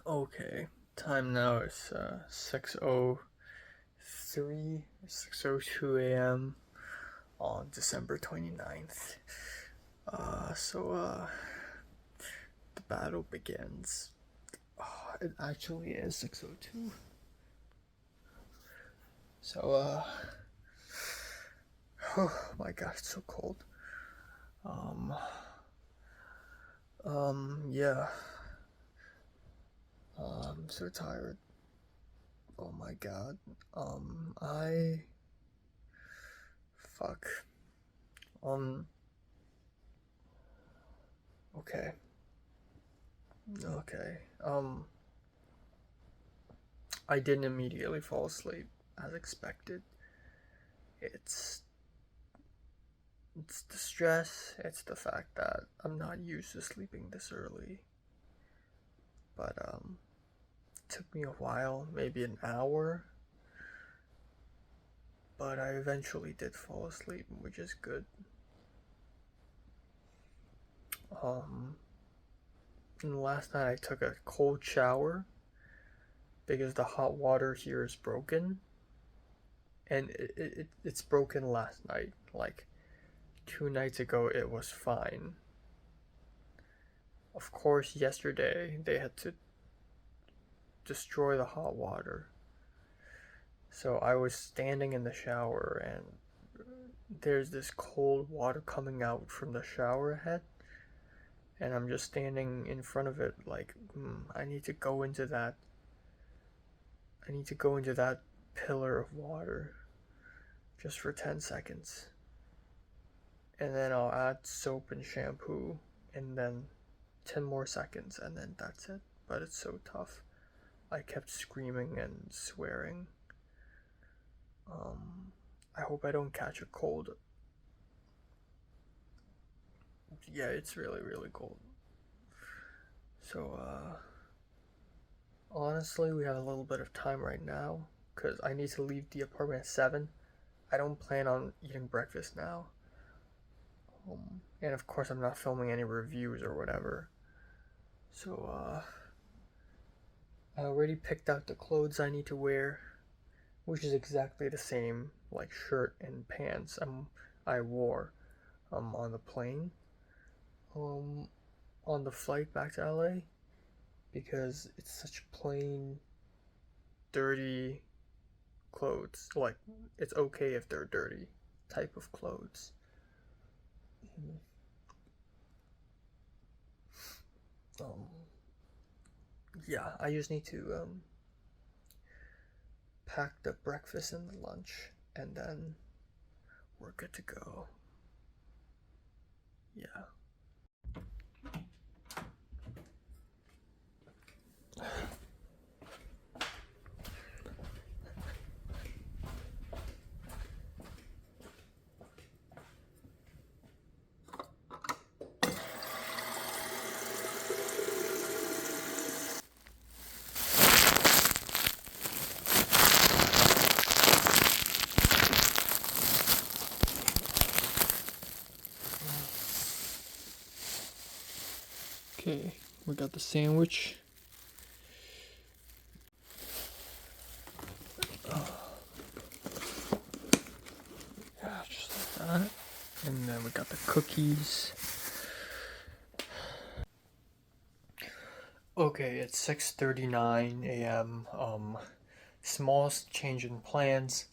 Okay, time now is 6:03, 6:02 a.m. on December 29th. The battle begins. It actually is 6:02. So, oh my god, it's so cold. Yeah. I'm so tired. Oh my god. I. Fuck. Um, okay. Okay. I didn't immediately fall asleep as expected. It's it's the stress, it's the fact that I'm not used to sleeping this early. But it took me a while, maybe an hour, but I eventually did fall asleep, which is good. Um and last night I took a cold shower because the hot water here is broken, and it's broken last night. Like 2 nights ago it was fine. Of course, yesterday they had to destroy the hot water. So I was standing in the shower, and there's this cold water coming out from the shower head, and I'm just standing in front of it like, I need to go into that. I need to go into that pillar of water just for 10 seconds. And then I'll add soap and shampoo, and then 10 more seconds, and then that's it. But it's so tough. I kept screaming and swearing. I hope I don't catch a cold. Yeah, it's really, really cold. So, honestly, we have a little bit of time right now because I need to leave the apartment at 7. I don't plan on eating breakfast now. And of course, I'm not filming any reviews or whatever. So, I already picked out the clothes I need to wear, which is exactly the same like shirt and pants I wore on the plane on the flight back to LA, because it's such plain dirty clothes. Like, it's okay if they're dirty type of clothes. Um yeah, I just need to pack the breakfast and the lunch, and then we're good to go. Yeah. Okay, we got the sandwich. Yeah, just like that. And then we got the cookies. Okay, it's 6:39 a.m. Small change in plans.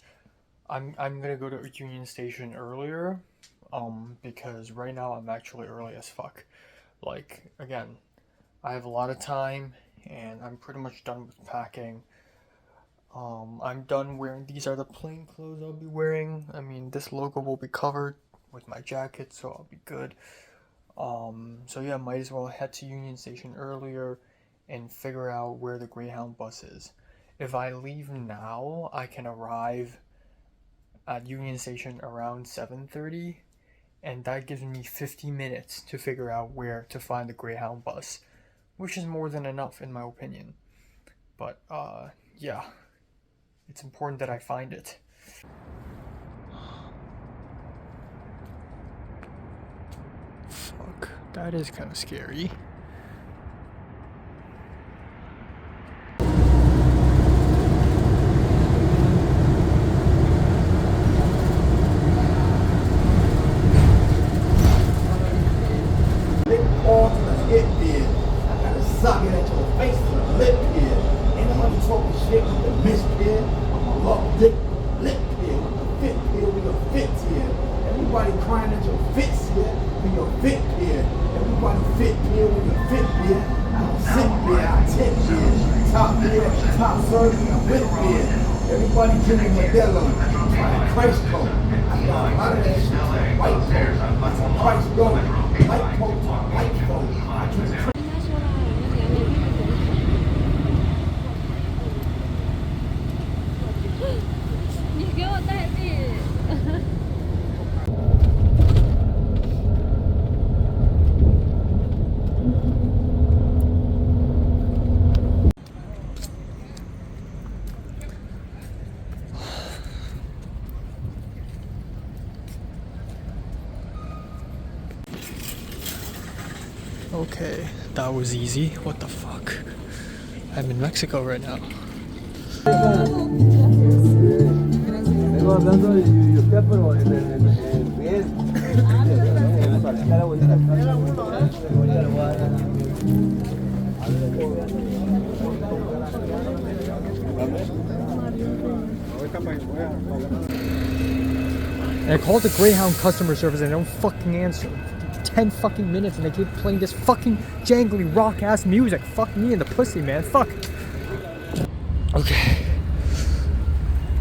I'm gonna go to Union Station earlier, because right now I'm actually early as fuck. Like, again, I have a lot of time, and I'm pretty much done with packing. I'm done wearing. These are the plain clothes I'll be wearing. I mean, this logo will be covered with my jacket, so I'll be good. So yeah, might as well head to Union Station earlier and figure out where the Greyhound bus is. If I leave now, I can arrive at Union Station around 7:30, and that gives me 50 minutes to figure out where to find the Greyhound bus, which is more than enough in my opinion. But yeah, it's important that I find it. Fuck, that is kind of scary. Everybody fit beer when you fit beer. I don't sit beer, I tip beer. Top beer, top serving, with beer. Everybody drinking Modelo. Trying Christ Coke. I got a lot of that shit. White Coke. Christ Coke. White Coke. White Coke. I drink 你给我代币。Okay, that was easy. What the fuck? I'm in Mexico right now. Vengo hablando de usted, pero en bien. Para cada bolita. And I called the Greyhound customer service and they don't fucking answer. 10 fucking minutes and they keep playing this fucking jangly rock ass music. Fuck me in the pussy, man. Fuck. Okay.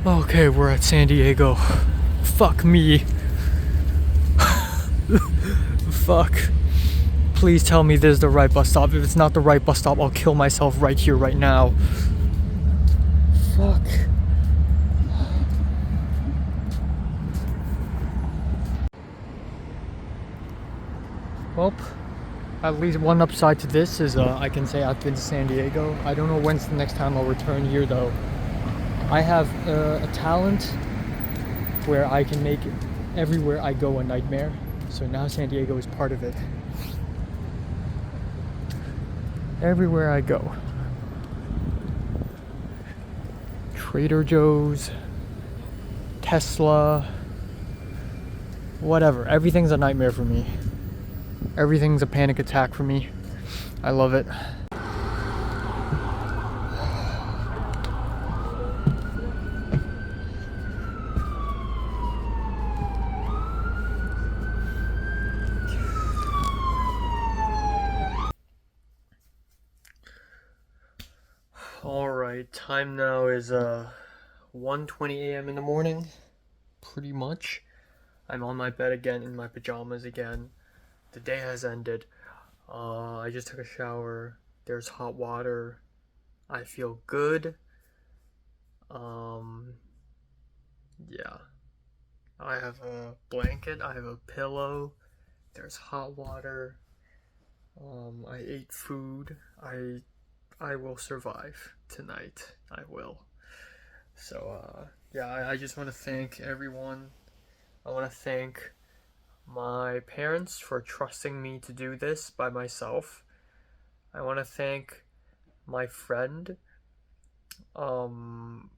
Okay, we're at San Diego. Fuck me. Fuck. Please tell me this is the right bus stop. If it's not the right bus stop, I'll kill myself right here, right now. Fuck. Well, at least one upside to this is I can say I've been to San Diego. I don't know when's the next time I'll return here though. I have a talent where I can make everywhere I go a nightmare. So now San Diego is part of it. Everywhere I go. Trader Joe's, Tesla, whatever. Everything's a nightmare for me. Everything's a panic attack for me. I love it. Alright, time now is 1:20 a.m. in the morning. Pretty much. I'm on my bed again in my pajamas again. The day has ended. I just took a shower. There's hot water. I feel good. Yeah. I have a blanket. I have a pillow. There's hot water. I ate food. I will survive tonight. I will. So, yeah, I just want to thank everyone. I want to thank my parents for trusting me to do this by myself. I want to thank my friend, who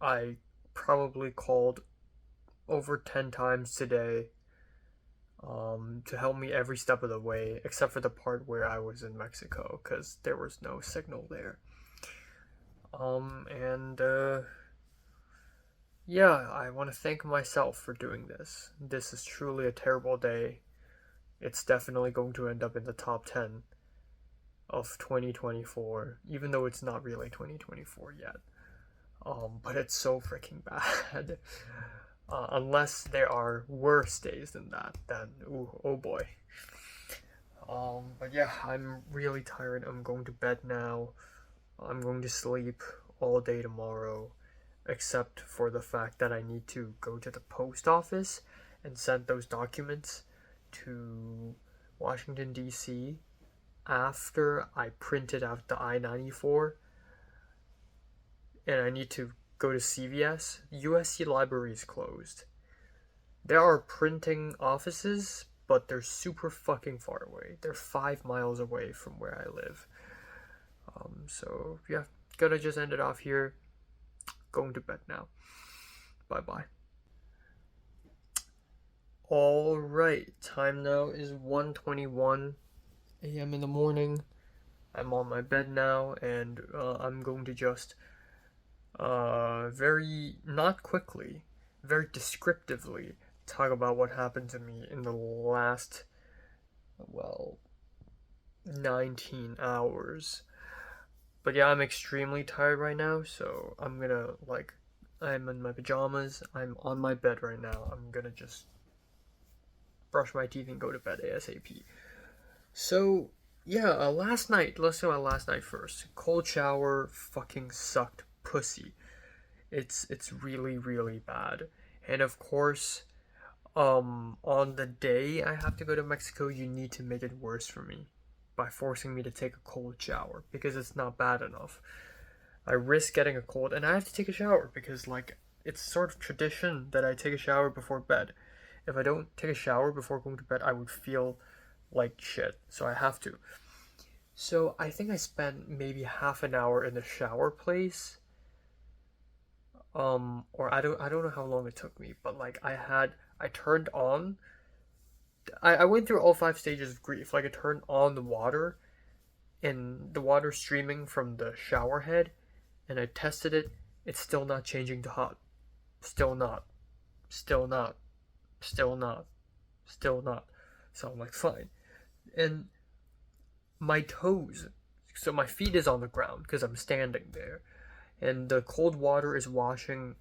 I probably called over 10 times today, to help me every step of the way, except for the part where I was in Mexico, because there was no signal there. Yeah, I want to thank myself for doing this. This is truly a terrible day. It's definitely going to end up in the top 10 of 2024, even though it's not really 2024 yet. But it's so freaking bad. Unless there are worse days than that, then ooh, oh boy. But yeah, I'm really tired. I'm going to bed now. I'm going to sleep all day tomorrow, except for the fact that I need to go to the post office and send those documents to Washington, D.C. after I printed out the I-94, and I need to go to CVS. USC library is closed. There are printing offices, but they're super fucking far away. They're 5 miles away from where I live. So yeah, gonna just end it off here. Going to bed now. Bye bye. Alright, time now is 1:21 a.m. in the morning. I'm on my bed now, and I'm going to just very, not quickly, very descriptively talk about what happened to me in the last, well, 19 hours. But yeah, I'm extremely tired right now, so I'm in my pajamas, I'm on my bed right now. I'm gonna just brush my teeth and go to bed ASAP. So, yeah, last night, let's talk about last night first. Cold shower fucking sucked pussy. It's really, really bad. And of course, on the day I have to go to Mexico, you need to make it worse for me by forcing me to take a cold shower because it's not bad enough. I risk getting a cold and I have to take a shower because like it's sort of tradition that I take a shower before bed. If I don't take a shower before going to bed, I would feel like shit. So I have to. So I think I spent maybe half an hour in the shower place. Or I don't know how long it took me, but like I turned on I went through all 5 stages of grief. Like I turned on the water and the water streaming from the shower head and I tested it. It's still not changing to hot. Still not. Still not. Still not. Still not. So I'm like, fine. And my toes, so my feet is on the ground because I'm standing there. And the cold water is washing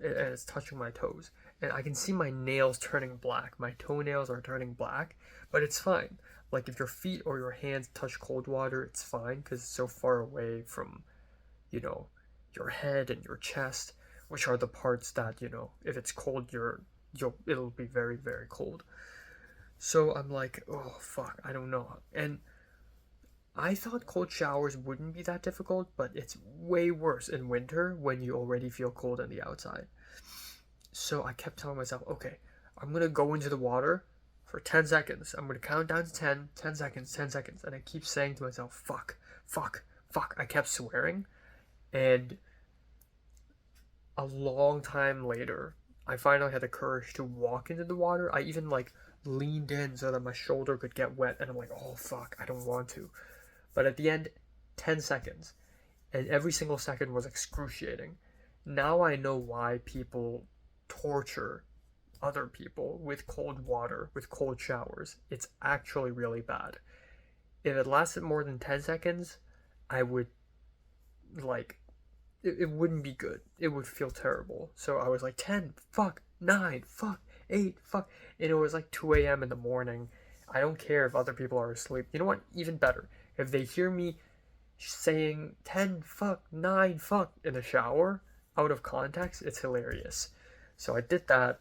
and it's touching my toes. And I can see my nails turning black. My toenails are turning black, but it's fine. Like if your feet or your hands touch cold water, it's fine because it's so far away from, your head and your chest, which are the parts that, if it's cold, it'll be very, very cold. So I'm like, oh fuck, I don't know. And I thought cold showers wouldn't be that difficult, but it's way worse in winter when you already feel cold on the outside. So I kept telling myself, okay, I'm gonna go into the water for 10 seconds. I'm gonna count down to 10 seconds, 10 seconds. And I keep saying to myself, fuck, fuck, fuck. I kept swearing. And a long time later, I finally had the courage to walk into the water. I even leaned in so that my shoulder could get wet. And I'm like, oh fuck, I don't want to. But at the end, 10 seconds. And every single second was excruciating. Now I know why people torture other people with cold water, with cold showers. It's actually really bad. If it lasted more than 10 seconds, I would, it wouldn't be good. It would feel terrible. So I was like, 10, fuck, 9, fuck, 8, fuck. And it was like 2 a.m. in the morning. I don't care if other people are asleep. You know what? Even better. If they hear me saying 10, fuck, 9, fuck in the shower, out of context, it's hilarious. So I did that,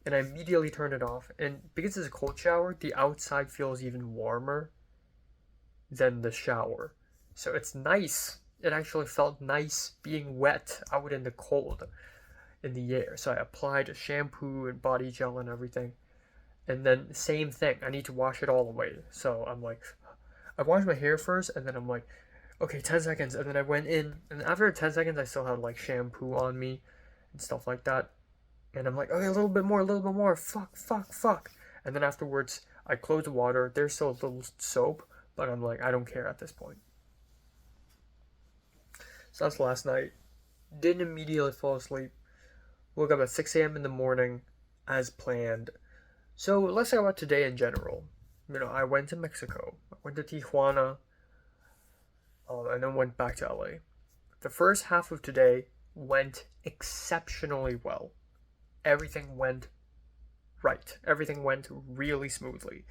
and I immediately turned it off. And because it's a cold shower, the outside feels even warmer than the shower. So it's nice. It actually felt nice being wet out in the cold, in the air. So I applied a shampoo and body gel and everything. And then same thing, I need to wash it all away. So I'm like, I washed my hair first, and then I'm like, okay, 10 seconds. And then I went in, and after 10 seconds, I still had shampoo on me and stuff like that. And I'm like, okay, a little bit more. Fuck, fuck, fuck. And then afterwards, I closed the water. There's still a little soap, but I'm like, I don't care at this point. So that's last night. Didn't immediately fall asleep. Woke up at 6 a.m. in the morning, as planned. So let's talk about today in general. I went to Mexico. I went to Tijuana. And then went back to LA. The first half of today went exceptionally well. Everything went right. Everything went really smoothly.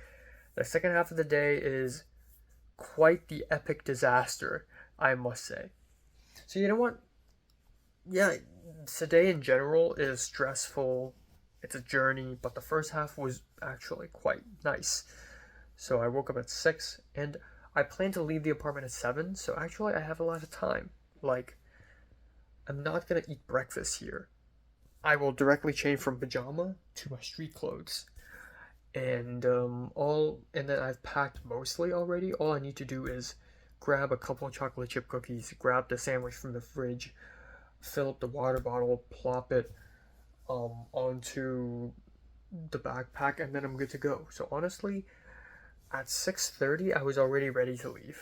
The second half of the day is quite the epic disaster, I must say. So you know what? Yeah, today in general is stressful. It's a journey, but the first half was actually quite nice. So I woke up at 6 and I plan to leave the apartment at 7, so actually I have a lot of time. I'm not gonna eat breakfast here. I will directly change from pajama to my street clothes. And then I've packed mostly already. All I need to do is grab a couple of chocolate chip cookies, grab the sandwich from the fridge, fill up the water bottle, plop it onto the backpack, and then I'm good to go. So honestly, at 6:30 I was already ready to leave.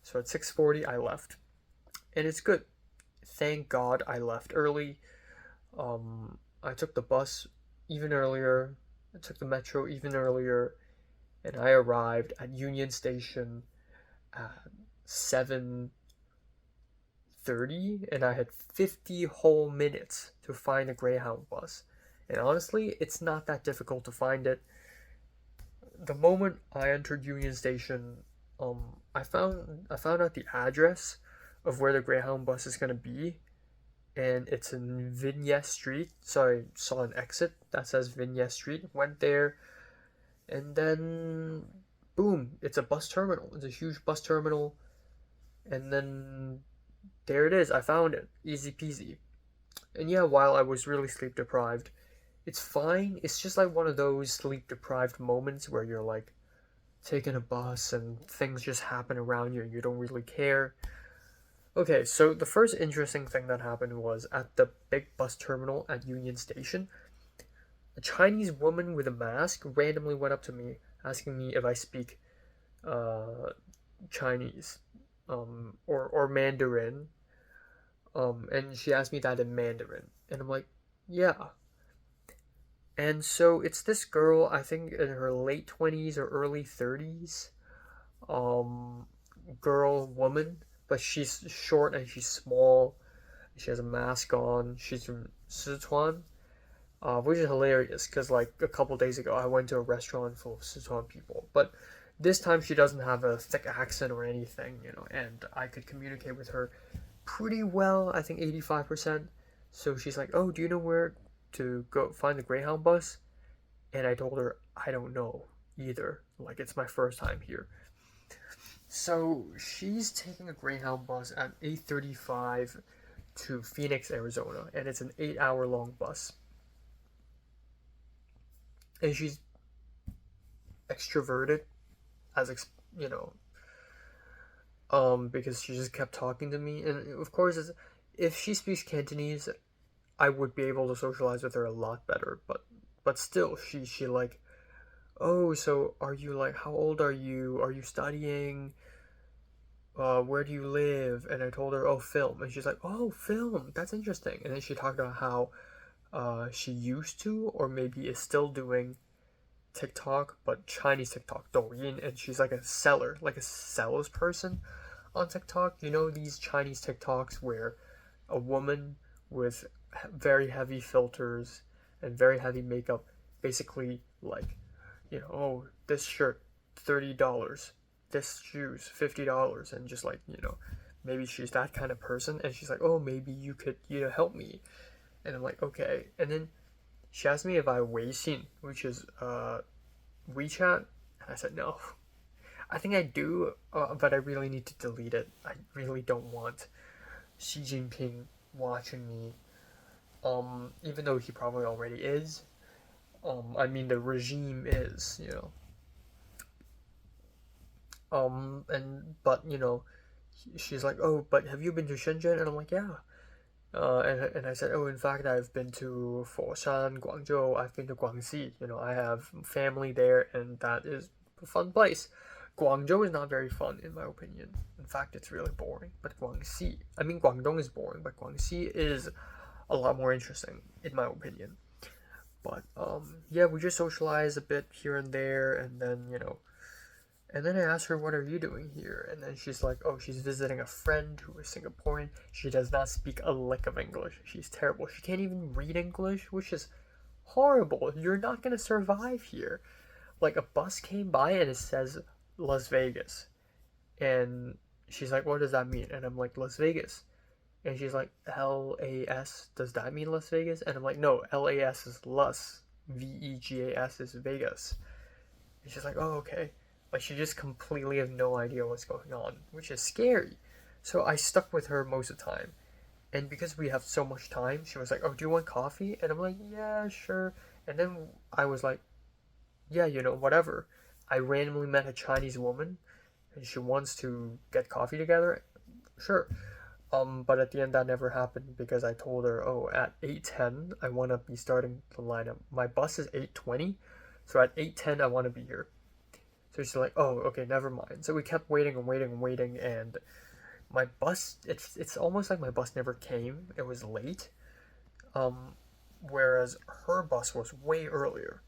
So at 6:40 I left. And it's good. Thank God I left early. I took the bus even earlier. I took the metro even earlier, and I arrived at Union Station at 7:30, and I had 50 whole minutes to find a Greyhound bus. And honestly, it's not that difficult to find it. The moment I entered Union Station, I found out the address of where the Greyhound bus is gonna be, and it's in Vignette Street. So I saw an exit that says Vignette Street. Went there, and then boom, it's a bus terminal. It's a huge bus terminal, and then there it is. I found it, easy peasy. And yeah, while I was really sleep deprived, it's fine. It's just like one of those sleep deprived moments where you're like taking a bus and things just happen around you and you don't really care. Okay, so the first interesting thing that happened was at the big bus terminal at Union Station, a Chinese woman with a mask randomly went up to me asking me if I speak Chinese or Mandarin. And she asked me that in Mandarin. And I'm like, yeah. And so it's this girl, I think in her late 20s or early 30s, woman, but she's short and she's small. She has a mask on. She's from Sichuan, which is hilarious because like a couple days ago I went to a restaurant full of Sichuan people, but this time she doesn't have a thick accent or anything, and I could communicate with her pretty well, I think 85%. So she's like, oh, do you know where to go find the Greyhound bus? And I told her, I don't know either. Like, it's my first time here. So she's taking a Greyhound bus at 8:35 to Phoenix, Arizona, and it's an 8-hour long bus. And she's extroverted, because she just kept talking to me. And of course, if she speaks Cantonese, I would be able to socialize with her a lot better. But still, she like, oh, so are you like, how old are you? Are you studying? Where do you live? And I told her, oh, film. And she's like, oh, film. That's interesting. And then she talked about how she used to, or maybe is still doing TikTok, but Chinese TikTok, Douyin, and she's like a seller, like a salesperson on TikTok. You know these Chinese TikToks where a woman with very heavy filters and very heavy makeup basically like, oh, this shirt $30, this shoes $50, and just like, maybe she's that kind of person, and she's like, oh, maybe you could, help me. And I'm like, okay. And then she asked me if I Weixin, which is WeChat, and I said no. I think I do, but I really need to delete it. I really don't want Xi Jinping watching me, even though he probably already is. I mean, the regime is, but she's like, oh, but have you been to Shenzhen? And I'm like, yeah. And I said, oh, in fact, I've been to Foshan, Guangzhou, I've been to Guangxi. I have family there, and that is a fun place. Guangzhou is not very fun, in my opinion. In fact, it's really boring. But Guangdong is boring, but Guangxi is a lot more interesting, in my opinion. But, yeah, we just socialize a bit here and there, and then, and then I asked her, what are you doing here? And then she's like, oh, she's visiting a friend who is Singaporean. She does not speak a lick of English. She's terrible. She can't even read English, which is horrible. You're not going to survive here. Like, a bus came by and it says Las Vegas. And she's like, what does that mean? And I'm like, Las Vegas. And she's like, LAS, does that mean Las Vegas? And I'm like, no, LAS is Las. VEGAS is Vegas. And she's like, oh, okay. Like, she just completely have no idea what's going on, which is scary. So I stuck with her most of the time. And because we have so much time, she was like, oh, do you want coffee? And I'm like, yeah, sure. And then I was like, yeah, whatever. I randomly met a Chinese woman, and she wants to get coffee together. Sure. But at the end, that never happened because I told her, oh, at 8:10, I want to be starting the lineup. My bus is 8:20, so at 8:10, I want to be here. So she's like, oh, okay, never mind. So we kept waiting and waiting and waiting, and my bus, it's almost like my bus never came. It was late. whereas her bus was way earlier.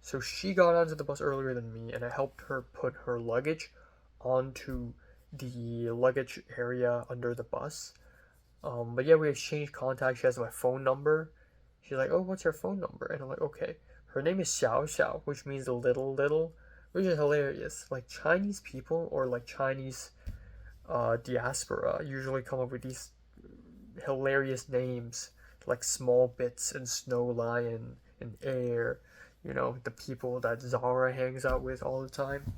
So she got onto the bus earlier than me, and I helped her put her luggage onto the luggage area under the bus. But yeah, we exchanged contact. She has my phone number. She's like, "Oh, what's your phone number?" And I'm like, "Okay." Her name is Xiao Xiao, which means little little, which is hilarious. Like Chinese people or like Chinese diaspora usually come up with these hilarious names like Small Bits and Snow Lion and Air. You know, the people that Zara hangs out with all the time,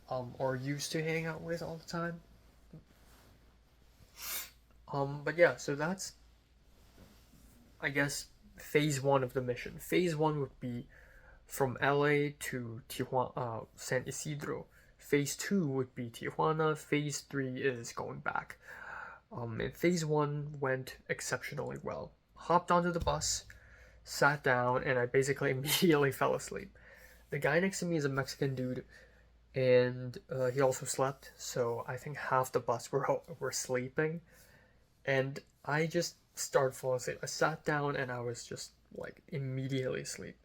or used to hang out with all the time. But yeah, so that's, I guess, phase one of the mission. Phase one would be from LA to Tijuana, San Isidro. Phase two would be Tijuana. Phase three is going back. And phase one went exceptionally well. Hopped onto the bus, sat down, and I basically immediately fell asleep. The guy next to me is a Mexican dude, and he also slept. So I think half the bus were sleeping, and I just started falling asleep. I sat down and I was just like immediately asleep.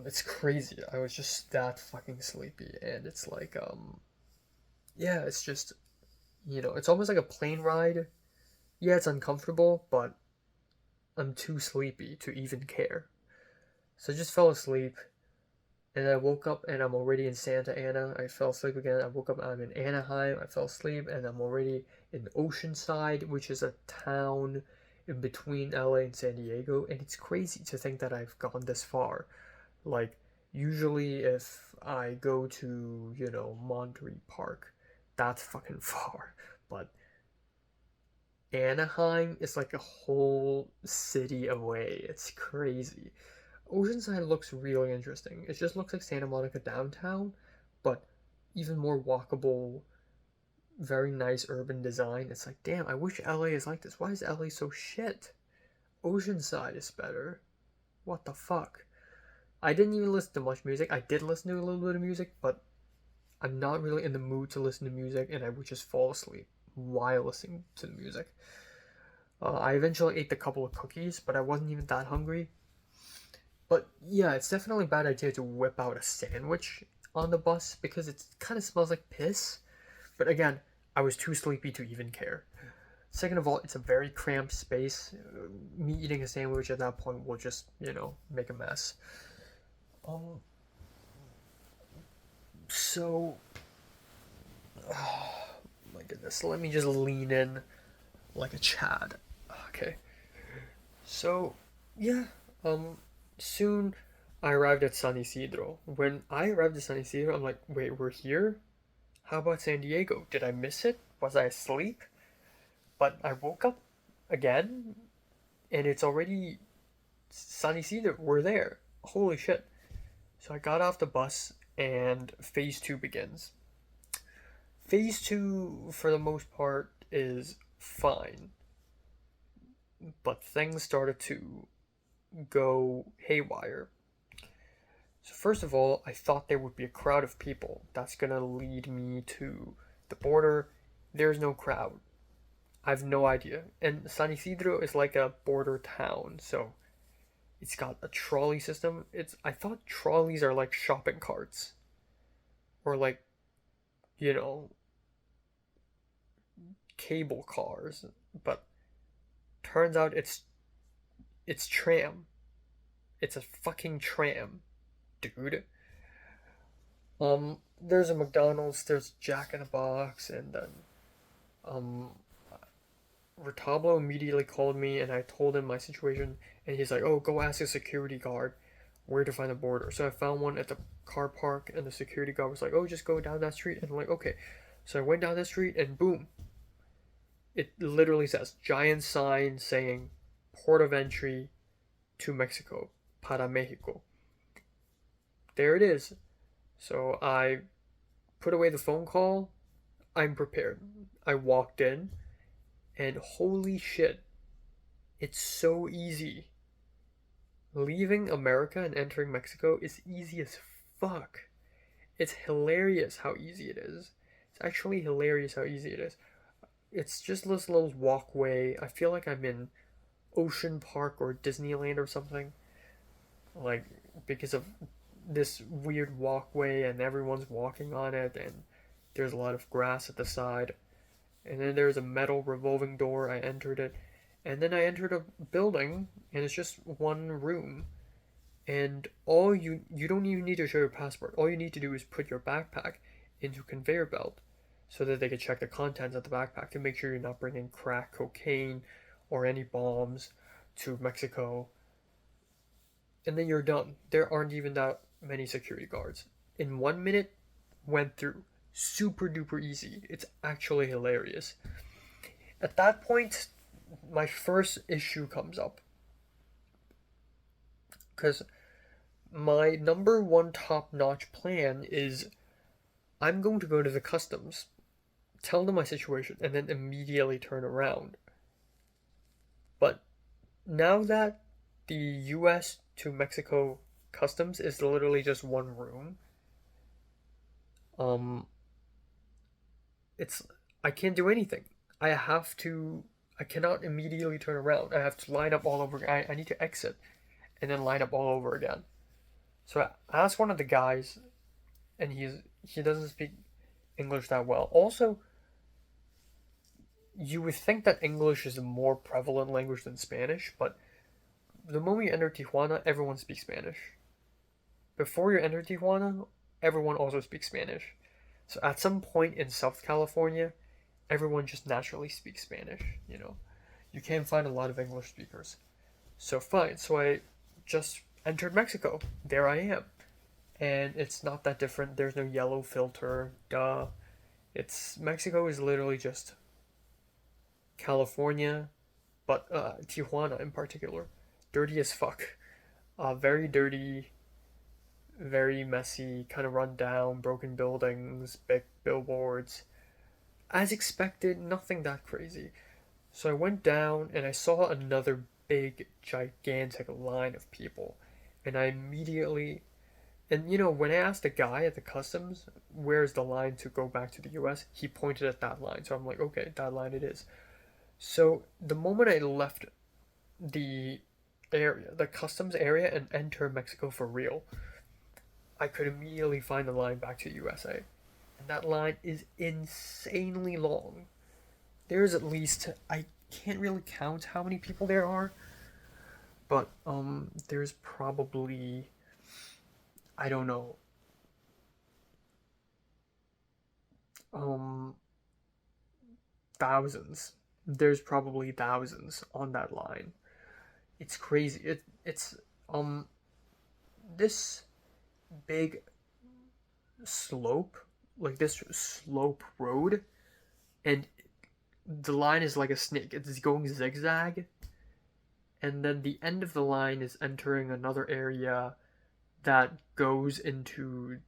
It's crazy. I was just that fucking sleepy, and it's like yeah, it's just, it's almost like a plane ride. Yeah, it's uncomfortable, but I'm too sleepy to even care. So I just fell asleep, and I woke up and I'm already in Santa Ana. I fell asleep again. I woke up, I'm in Anaheim. I fell asleep and I'm already in Oceanside, which is a town in between LA and San Diego. And it's crazy to think that I've gone this far. Like, usually if I go to, Monterey Park, that's fucking far. But Anaheim is like a whole city away. It's crazy. Oceanside looks really interesting. It just looks like Santa Monica downtown, but even more walkable, very nice urban design. It's like, damn, I wish LA is like this. Why is LA so shit? Oceanside is better. What the fuck? I didn't even listen to much music. I did listen to a little bit of music, but I'm not really in the mood to listen to music, and I would just fall asleep while listening to the music. I eventually ate a couple of cookies, but I wasn't even that hungry. But yeah, it's definitely a bad idea to whip out a sandwich on the bus because it kind of smells like piss. But again, I was too sleepy to even care. Second of all, it's a very cramped space. Me eating a sandwich at that point will just, make a mess. So, oh my goodness, let me just lean in like a Chad. Okay. So, yeah, soon I arrived at San Isidro. When I arrived at San Isidro, I'm like, wait, we're here? How about San Diego? Did I miss it? Was I asleep? But I woke up again, and it's already San Isidro. We're there. Holy shit. So I got off the bus, and phase two begins. Phase two, for the most part, is fine. But things started to go haywire. So first of all, I thought there would be a crowd of people. That's gonna lead me to the border. There's no crowd. I have no idea. And San Isidro is like a border town, so it's got a trolley system. I thought trolleys are like shopping carts. Or like, cable cars. But turns out it's tram. It's a fucking tram, dude. There's a McDonald's, there's Jack in the Box, and then Retablo immediately called me and I told him my situation, and he's like, "Oh, go ask a security guard where to find the border." So I found one at the car park, and the security guard was like, "Oh, just go down that street." And I'm like, "Okay." So I went down that street, and boom, it literally says, giant sign saying port of entry to Mexico, para Mexico. There it is. So I put away the phone call. I'm prepared. I walked in, and holy shit, it's so easy. Leaving America and entering Mexico is easy as fuck. It's hilarious how easy it is. It's actually hilarious how easy it is. It's just this little walkway. I feel like I'm in Ocean Park or Disneyland or something. Like, because of this weird walkway and everyone's walking on it, and there's a lot of grass at the side. And then there's a metal revolving door. I entered it. And then I entered a building, and it's just one room. And all you don't even need to show your passport. All you need to do is put your backpack into a conveyor belt so that they can check the contents of the backpack to make sure you're not bringing crack cocaine or any bombs to Mexico. And then you're done. There aren't even that many security guards. In 1 minute, went through. Super duper easy. It's actually hilarious. At that point, my first issue comes up. Because my number one top notch plan is I'm going to go to the customs, tell them my situation, and then immediately turn around. But now that the US to Mexico customs is literally just one room, it's I can't do anything. I cannot immediately turn around. I have to line up all over. I need to exit and then line up all over again. So I asked one of the guys, and he doesn't speak English that well. Also, you would think that English is a more prevalent language than Spanish, but the moment you enter Tijuana, everyone speaks Spanish. Before you enter Tijuana, everyone also speaks Spanish. So at some point in South California, everyone just naturally speaks Spanish, you know. You can't find a lot of English speakers. So fine, so I just entered Mexico. There I am. And it's not that different. There's no yellow filter. Duh. Mexico is literally just California, but Tijuana in particular. Dirty as fuck. Very dirty, very messy, kind of run down, broken buildings, big billboards. As expected, nothing that crazy. So I went down and I saw another big, gigantic line of people. And I immediately. And you know, when I asked the guy at the customs, where's the line to go back to the US, he pointed at that line. So I'm like, okay, that line it is. So the moment I left the area, the customs area, and entered Mexico for real, I could immediately find the line back to USA. And that line is insanely long. There's at least, I can't really count how many people there are, but there's probably, I don't know, thousands. There's probably thousands on that line. It's crazy. It's this big slope, like this slope road, and the line is like a snake. It's going zigzag, and then the end of the line is entering another area that goes into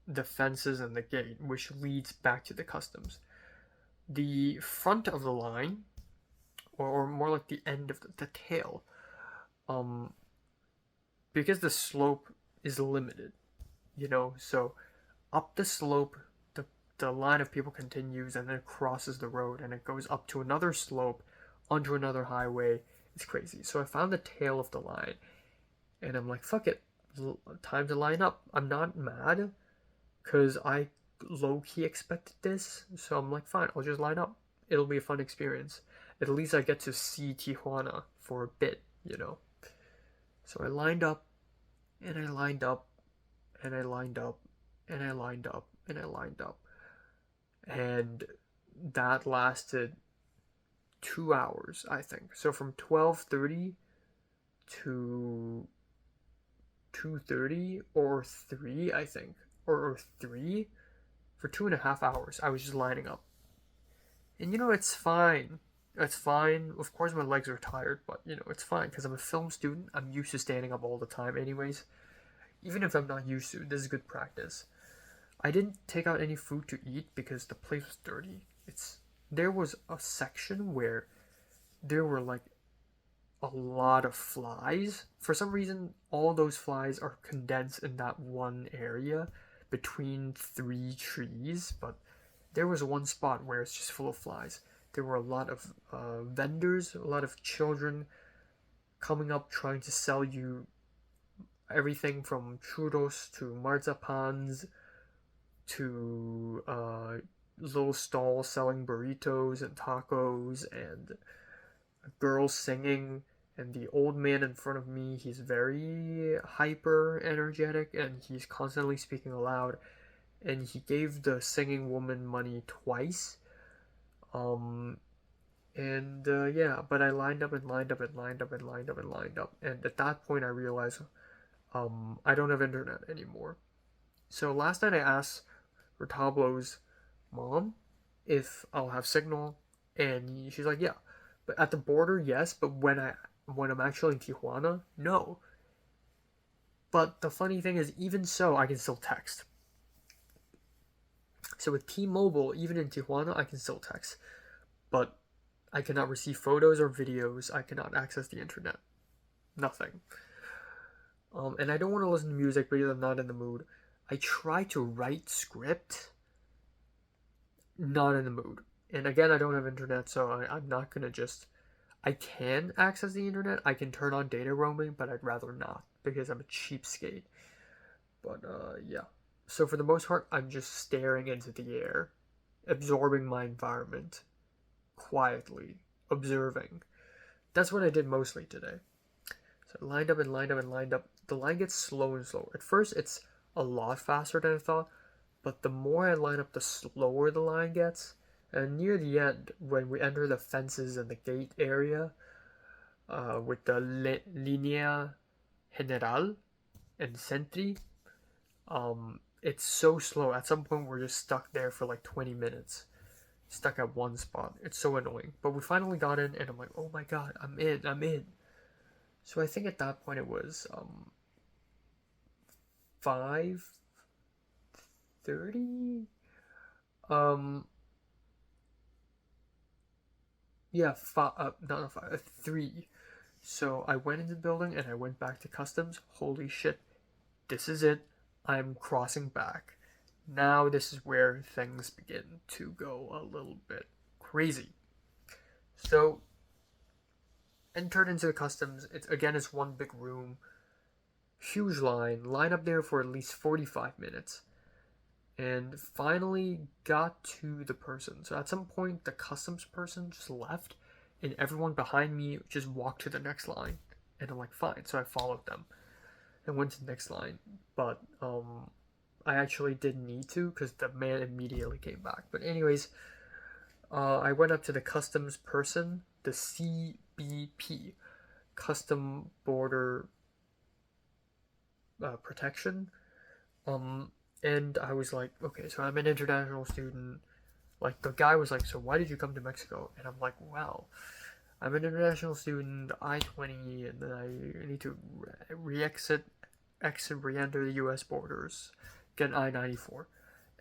the fences and the gate, which leads back to the customs. The front of the line, or more like the end of the tail, because the slope is limited, you know, so up the slope, the line of people continues and then it crosses the road and it goes up to another slope onto another highway. It's crazy. So I found the tail of the line and I'm like, fuck it, time to line up. I'm not mad because I low-key expected this, so I'm like, fine, I'll just line up. It'll be a fun experience. At least I get to see Tijuana for a bit, you know. So I lined up, and I lined up, and I lined up, and I lined up, and I lined up. And that lasted 2 hours, I think. So from 12:30 to 2:30 or 3, I think. Or 3. For 2.5 hours, I was just lining up. And you know, it's fine. It's fine. Of course, my legs are tired, but you know, it's fine because I'm a film student. I'm used to standing up all the time, anyways. Even if I'm not used to, this is good practice. I didn't take out any food to eat because the place was dirty. There was a section where there were like a lot of flies. For some reason, all those flies are condensed in that one area between 3 trees, but there was one spot where it's just full of flies. There were a lot of vendors, a lot of children coming up trying to sell you everything from churros to marzapans to little stalls selling burritos and tacos and girls singing. And the old man in front of me, he's very hyper energetic and he's constantly speaking aloud. And he gave the singing woman money twice. Yeah, but I lined up and lined up and lined up and lined up and lined up. And at that point, I realized I don't have internet anymore. So last night I asked Retablo's mom if I'll have signal, and she's like, yeah. But at the border, yes. But when I'm actually in Tijuana, no. But the funny thing is, even so, I can still text. So with T-Mobile, even in Tijuana, I can still text. But I cannot receive photos or videos. I cannot access the internet. Nothing. And I don't want to listen to music because I'm not in the mood. I try to write script. Not in the mood. And again, I don't have internet, so I'm not going to just... I can access the internet. I can turn on data roaming, but I'd rather not because I'm a cheapskate. But yeah. So for the most part, I'm just staring into the air, absorbing my environment, quietly, observing. That's what I did mostly today. So I lined up and lined up and lined up. The line gets slow and slow. At first, it's a lot faster than I thought, but the more I line up, the slower the line gets. And near the end, when we enter the fences and the gate area, with the Línea General and Sentry, it's so slow. At some point, we're just stuck there for like 20 minutes. Stuck at one spot. It's so annoying. But we finally got in, and I'm like, oh my god, I'm in. So I think at that point it was 5:30. Yeah, not 5, 3. So I went into the building and I went back to customs. Holy shit, this is it. I'm crossing back. Now this is where things begin to go a little bit crazy. So, entered into the customs. It's one big room, huge line up there for at least 45 minutes, and finally got to the person. So at some point, the customs person just left, and everyone behind me just walked to the next line, and I'm like, fine. So I followed them and went to the next line, but I actually didn't need to because the man immediately came back. But anyways, I went up to the customs person, the CBP, Custom Border Protection, and I was like, okay, so I'm an international student. Like, the guy was like, so why did you come to Mexico? And I'm like, well, I'm an international student, I-20, and then I need to re-enter the U.S. borders, get an I-94.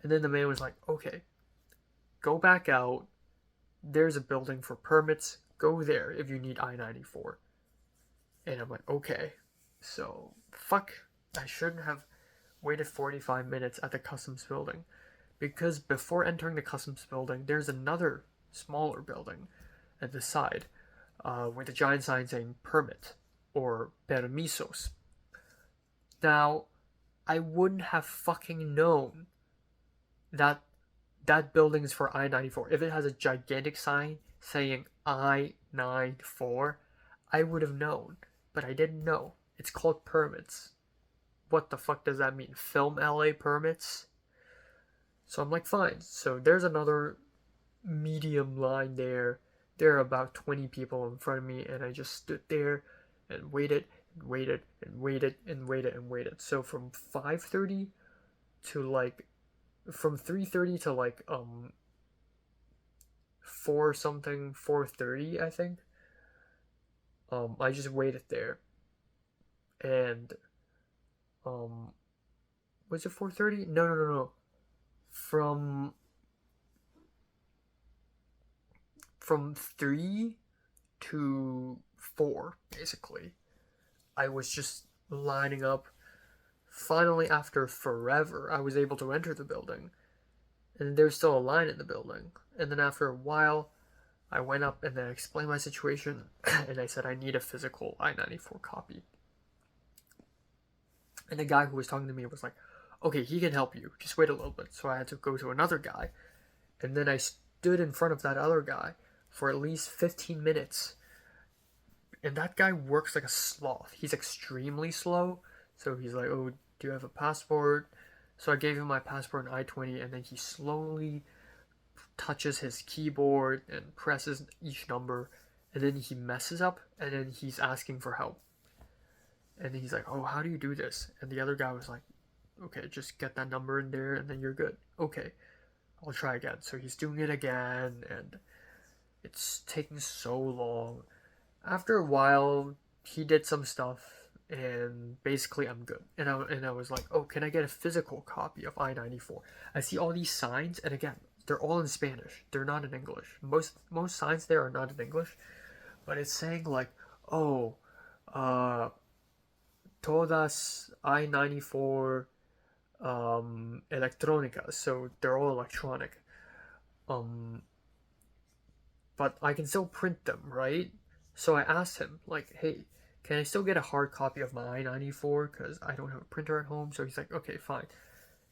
And then the man was like, okay, go back out. There's a building for permits. Go there if you need I-94. And I'm like, okay. So, fuck. I shouldn't have waited 45 minutes at the customs building. Because before entering the customs building, there's another smaller building at the side with a giant sign saying permit or permisos. Now, I wouldn't have fucking known that that building is for I-94. If it has a gigantic sign saying I-94, I would have known. But I didn't know. It's called permits. What the fuck does that mean? Film LA permits? So I'm like, fine. So there's another medium line there. There are about 20 people in front of me, and I just stood there and waited and waited and waited and waited and waited. So from 5:30 to like, from 3:30 to like 4:30, I think. I just waited there, and was it 4:30? No. From 3 to 4, basically. I was just lining up. Finally, after forever, I was able to enter the building. And there's still a line in the building. And then after a while, I went up and then explained my situation, and I said I need a physical I-94 copy. And the guy who was talking to me was like, okay, he can help you. Just wait a little bit. So I had to go to another guy. And then I stood in front of that other guy for at least 15 minutes. And that guy works like a sloth. He's extremely slow. So he's like, oh, do you have a passport? So I gave him my passport and I-20, and then he slowly touches his keyboard and presses each number, and then he messes up, and then he's asking for help. And he's like, oh, how do you do this? And the other guy was like, okay, just get that number in there, and then you're good. Okay, I'll try again. So he's doing it again, and it's taking so long. After a while, he did some stuff, and basically I'm good. And I was like, oh, can I get a physical copy of I-94? I see all these signs, and again, they're all in Spanish. They're not in English. Most signs there are not in English, but it's saying like, oh, todas I-94 electrónicas, so they're all electronic. But I can still print them, right? So I asked him, like, hey, can I still get a hard copy of my I-94? Because I don't have a printer at home. So he's like, okay, fine.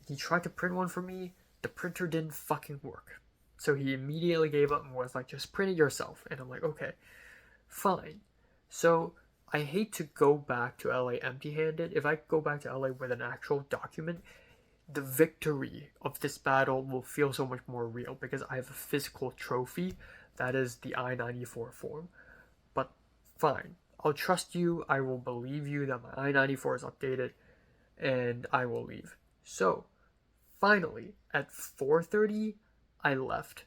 He tried to print one for me. The printer didn't fucking work. So he immediately gave up and was like, just print it yourself. And I'm like, okay, fine. So I hate to go back to LA empty-handed. If I go back to LA with an actual document, the victory of this battle will feel so much more real because I have a physical trophy that is the I-94 form. But fine, I'll trust you. I will believe you that my I-94 is updated, and I will leave. So finally, at 4:30, I left.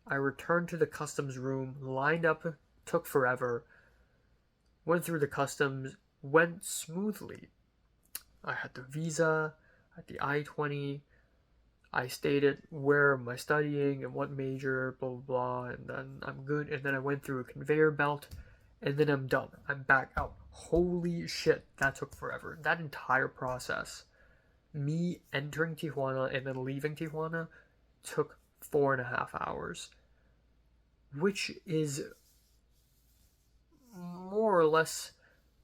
I returned to the customs room, lined up, took forever, went through the customs, went smoothly. I had the visa, I had the I-20, I stated where am I studying and what major, blah, blah, blah, and then I'm good. And then I went through a conveyor belt, and then I'm done. I'm back out. Holy shit, that took forever. That entire process, me entering Tijuana and then leaving Tijuana, took 4.5 hours, which is more or less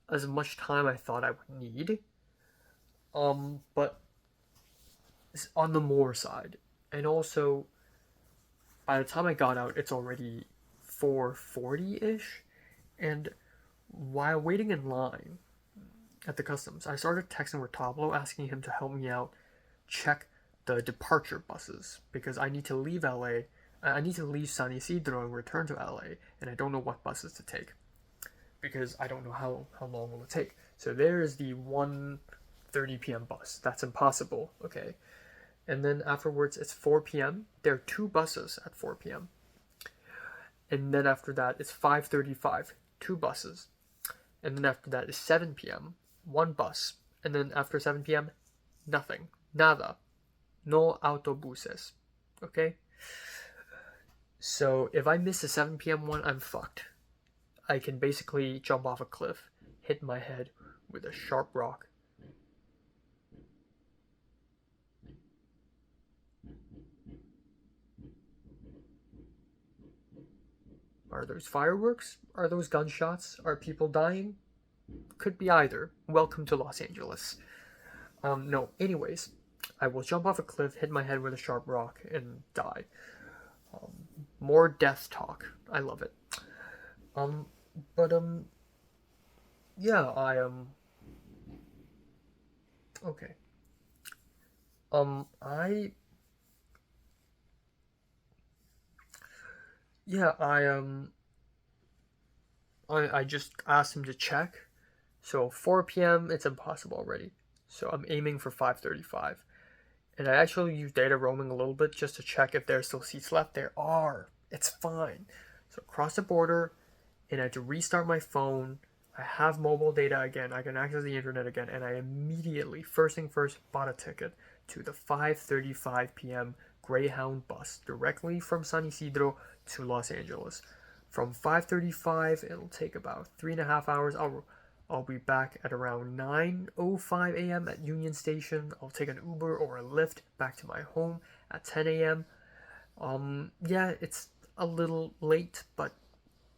as much time I thought I would need. But it's on the more side. And also, by the time I got out, it's already 4:40-ish. And while waiting in line at the customs, I started texting Retablo asking him to help me out check the departure buses because I need to leave LA. I need to leave San Isidro and return to LA, and I don't know what buses to take because I don't know how long will it take. So there's the 1:30 p.m. bus. That's impossible, okay? And then afterwards, it's 4 p.m. There are 2 buses at 4 p.m. And then after that, it's 5:35, 2 buses. And then after that is 7 p.m., 1 bus. And then after 7 p.m., nothing. Nada. No autobuses. Okay? So if I miss the 7 p.m. one, I'm fucked. I can basically jump off a cliff, hit my head with a sharp rock. Are those fireworks? Are those gunshots? Are people dying? Could be either. Welcome to Los Angeles. No, anyways, I will jump off a cliff, hit my head with a sharp rock, and die. More death talk. I love it. Yeah, okay. I just asked him to check. So 4 p.m. it's impossible already. So I'm aiming for 5:35. And I actually used data roaming a little bit just to check if there's still seats left. There are. It's fine. So cross the border, and I had to restart my phone. I have mobile data again. I can access the internet again, and I immediately, first thing first, bought a ticket to the 5:35 p.m. Greyhound bus directly from San Isidro to Los Angeles. From 5:35, it'll take about 3.5 hours. I'll be back at around 9:05 a.m. at Union Station. I'll take an Uber or a Lyft back to my home at 10 a.m. Yeah, it's a little late, but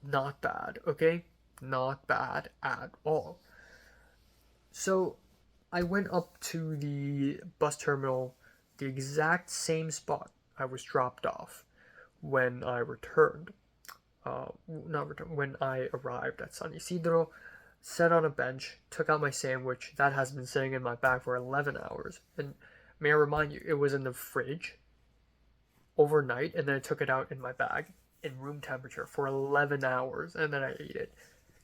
not bad, okay? Not bad at all. So I went up to the bus terminal, the exact same spot I was dropped off when I returned. Not returned, when I arrived at San Isidro, sat on a bench, took out my sandwich that has been sitting in my bag for 11 hours. And may I remind you, it was in the fridge overnight, and then I took it out in my bag in room temperature for 11 hours, and then I ate it.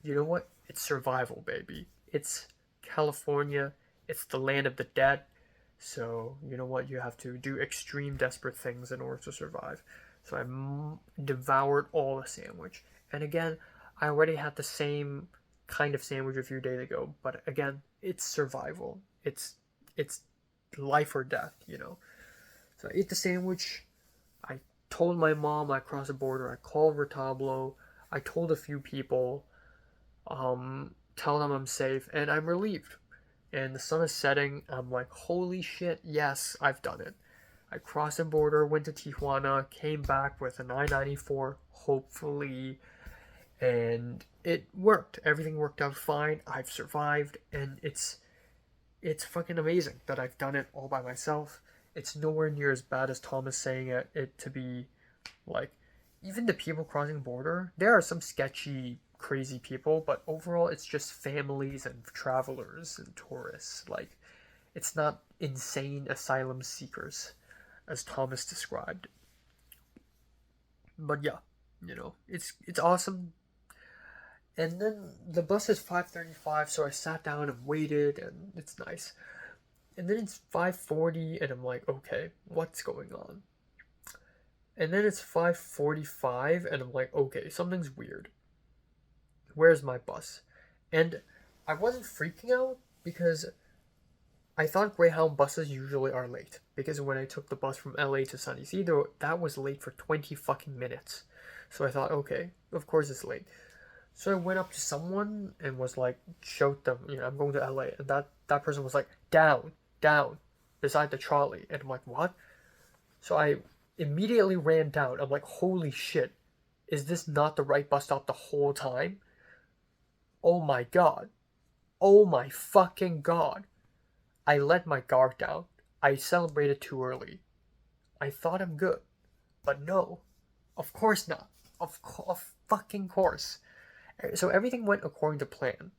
You know what? It's survival, baby. It's California. It's the land of the dead. So, you know what? You have to do extreme, desperate things in order to survive. So I devoured all the sandwich. And again, I already had the same kind of sandwich a few days ago. But again, it's survival. It's life or death, you know. So I ate the sandwich. I told my mom I crossed the border. I called Retablo. I told a few people. Tell them I'm safe. And I'm relieved. And the sun is setting. I'm like, holy shit, yes, I've done it. I crossed the border, went to Tijuana, came back with an I-94, hopefully, and it worked. Everything worked out fine. I've survived, and it's fucking amazing that I've done it all by myself. It's nowhere near as bad as Tom is saying it to be. Like, even the people crossing the border, there are some sketchy, crazy people, but overall it's just families and travelers and tourists. Like, it's not insane asylum seekers, as Thomas described. But yeah, you know, it's awesome. And then the bus is 5:35, so I sat down and waited, and it's nice. And then it's 5:40, and I'm like, okay, what's going on? And then it's 5:45, and I'm like, okay, something's weird. Where's my bus? And I wasn't freaking out because I thought Greyhound buses usually are late. Because when I took the bus from LA to San Isidro, that was late for 20 fucking minutes. So I thought, okay, of course it's late. So I went up to someone and was like, showed them, you know, I'm going to LA. And that person was like, down, beside the trolley. And I'm like, what? So I immediately ran down. I'm like, holy shit, is this not the right bus stop the whole time? Oh my god. Oh my fucking god. I let my guard down. I celebrated too early. I thought I'm good. But no. Of course not. Of fucking course. So everything went according to plan.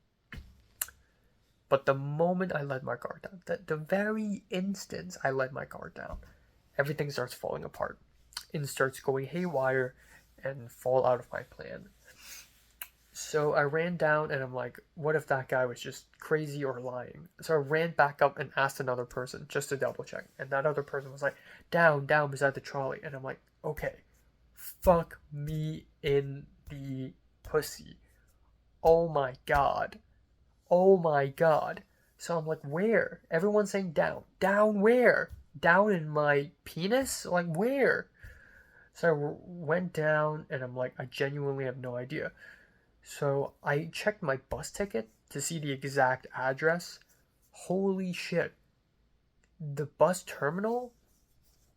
But the moment I let my guard down, the very instant I let my guard down, everything starts falling apart. It starts going haywire and fall out of my plan. So I ran down and I'm like, what if that guy was just crazy or lying? So I ran back up and asked another person just to double check. And that other person was like, down beside the trolley. And I'm like, okay, fuck me in the pussy. Oh my god. Oh my god. So I'm like, where? Everyone's saying down. Down where? Down in my penis? Like, where? So I went down and I'm like, I genuinely have no idea. So I checked my bus ticket to see the exact address. Holy shit. The bus terminal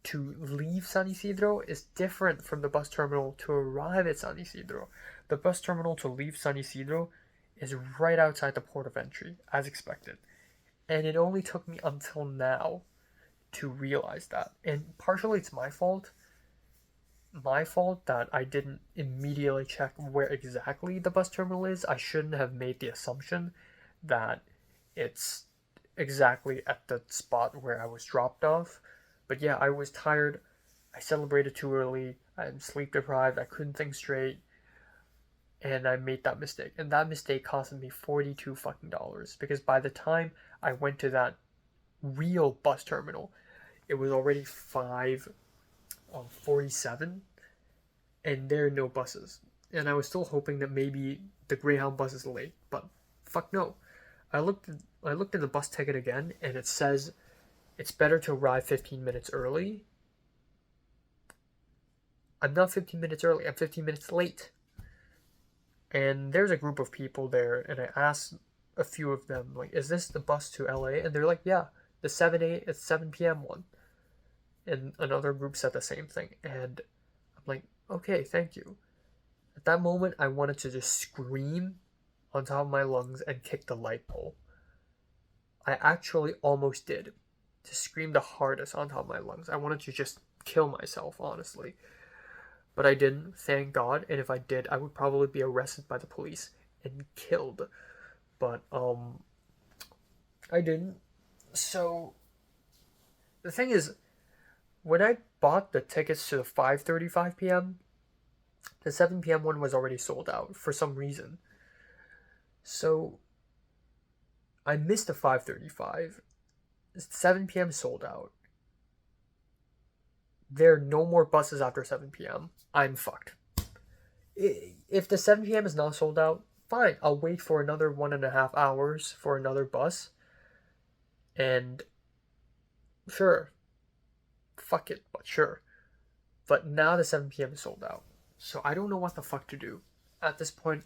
to leave San Isidro is different from the bus terminal to arrive at San Isidro. The bus terminal to leave San Isidro is right outside the port of entry, as expected. And it only took me until now to realize that. And partially it's my fault that I didn't immediately check where exactly the bus terminal is. I shouldn't have made the assumption that it's exactly at the spot where I was dropped off. But yeah, I was tired. I celebrated too early. I'm sleep deprived. I couldn't think straight. And I made that mistake. And that mistake cost me $42 fucking dollars. Because by the time I went to that real bus terminal, it was already 5:47, and there are no buses. And I was still hoping that maybe the Greyhound bus is late, but fuck no. I looked at the bus ticket again, and it says it's better to arrive 15 minutes early. I'm not 15 minutes early, I'm 15 minutes late. And there's a group of people there, and I asked a few of them, like, is this the bus to LA? And they're like, yeah, the 7 p.m. one. And another group said the same thing. And I'm like, Okay, thank you. At that moment, I wanted to just scream on top of my lungs and kick the light pole. I actually almost did. To scream the hardest on top of my lungs. I wanted to just kill myself, honestly. But I didn't, thank God, and if I did, I would probably be arrested by the police and killed. But, I didn't. So, the thing is, when I bought the tickets to the 5:35 p.m., the 7 p.m. one was already sold out for some reason. So, I missed the 5:35. 7 p.m. sold out. There are no more buses after 7 p.m. I'm fucked. If the 7 p.m. is not sold out, fine. I'll wait for another 1.5 hours for another bus. And sure. Fuck it, but sure. But now the 7 p.m. is sold out. So I don't know what the fuck to do. At this point,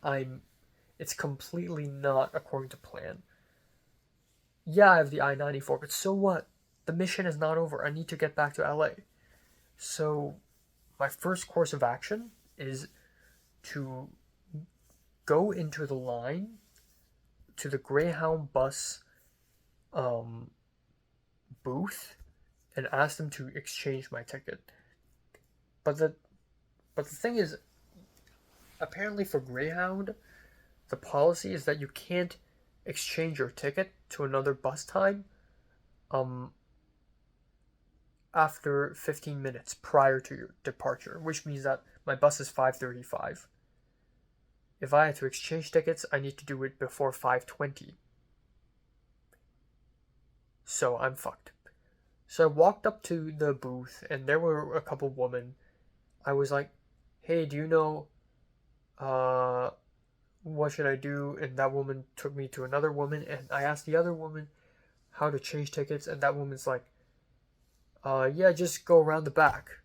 it's completely not according to plan. Yeah, I have the I-94, but so what? The mission is not over. I need to get back to LA. So, my first course of action is to go into the line to the Greyhound bus booth and ask them to exchange my ticket. But the thing is, apparently for Greyhound, the policy is that you can't exchange your ticket to another bus time after 15 minutes prior to your departure, which means that my bus is 5:35. If I had to exchange tickets, I need to do it before 5:20. So I'm fucked. So I walked up to the booth and there were a couple women. I was like, hey, do you know what should I do? And that woman took me to another woman, and I asked the other woman how to change tickets, and that woman's like, yeah, just go around the back.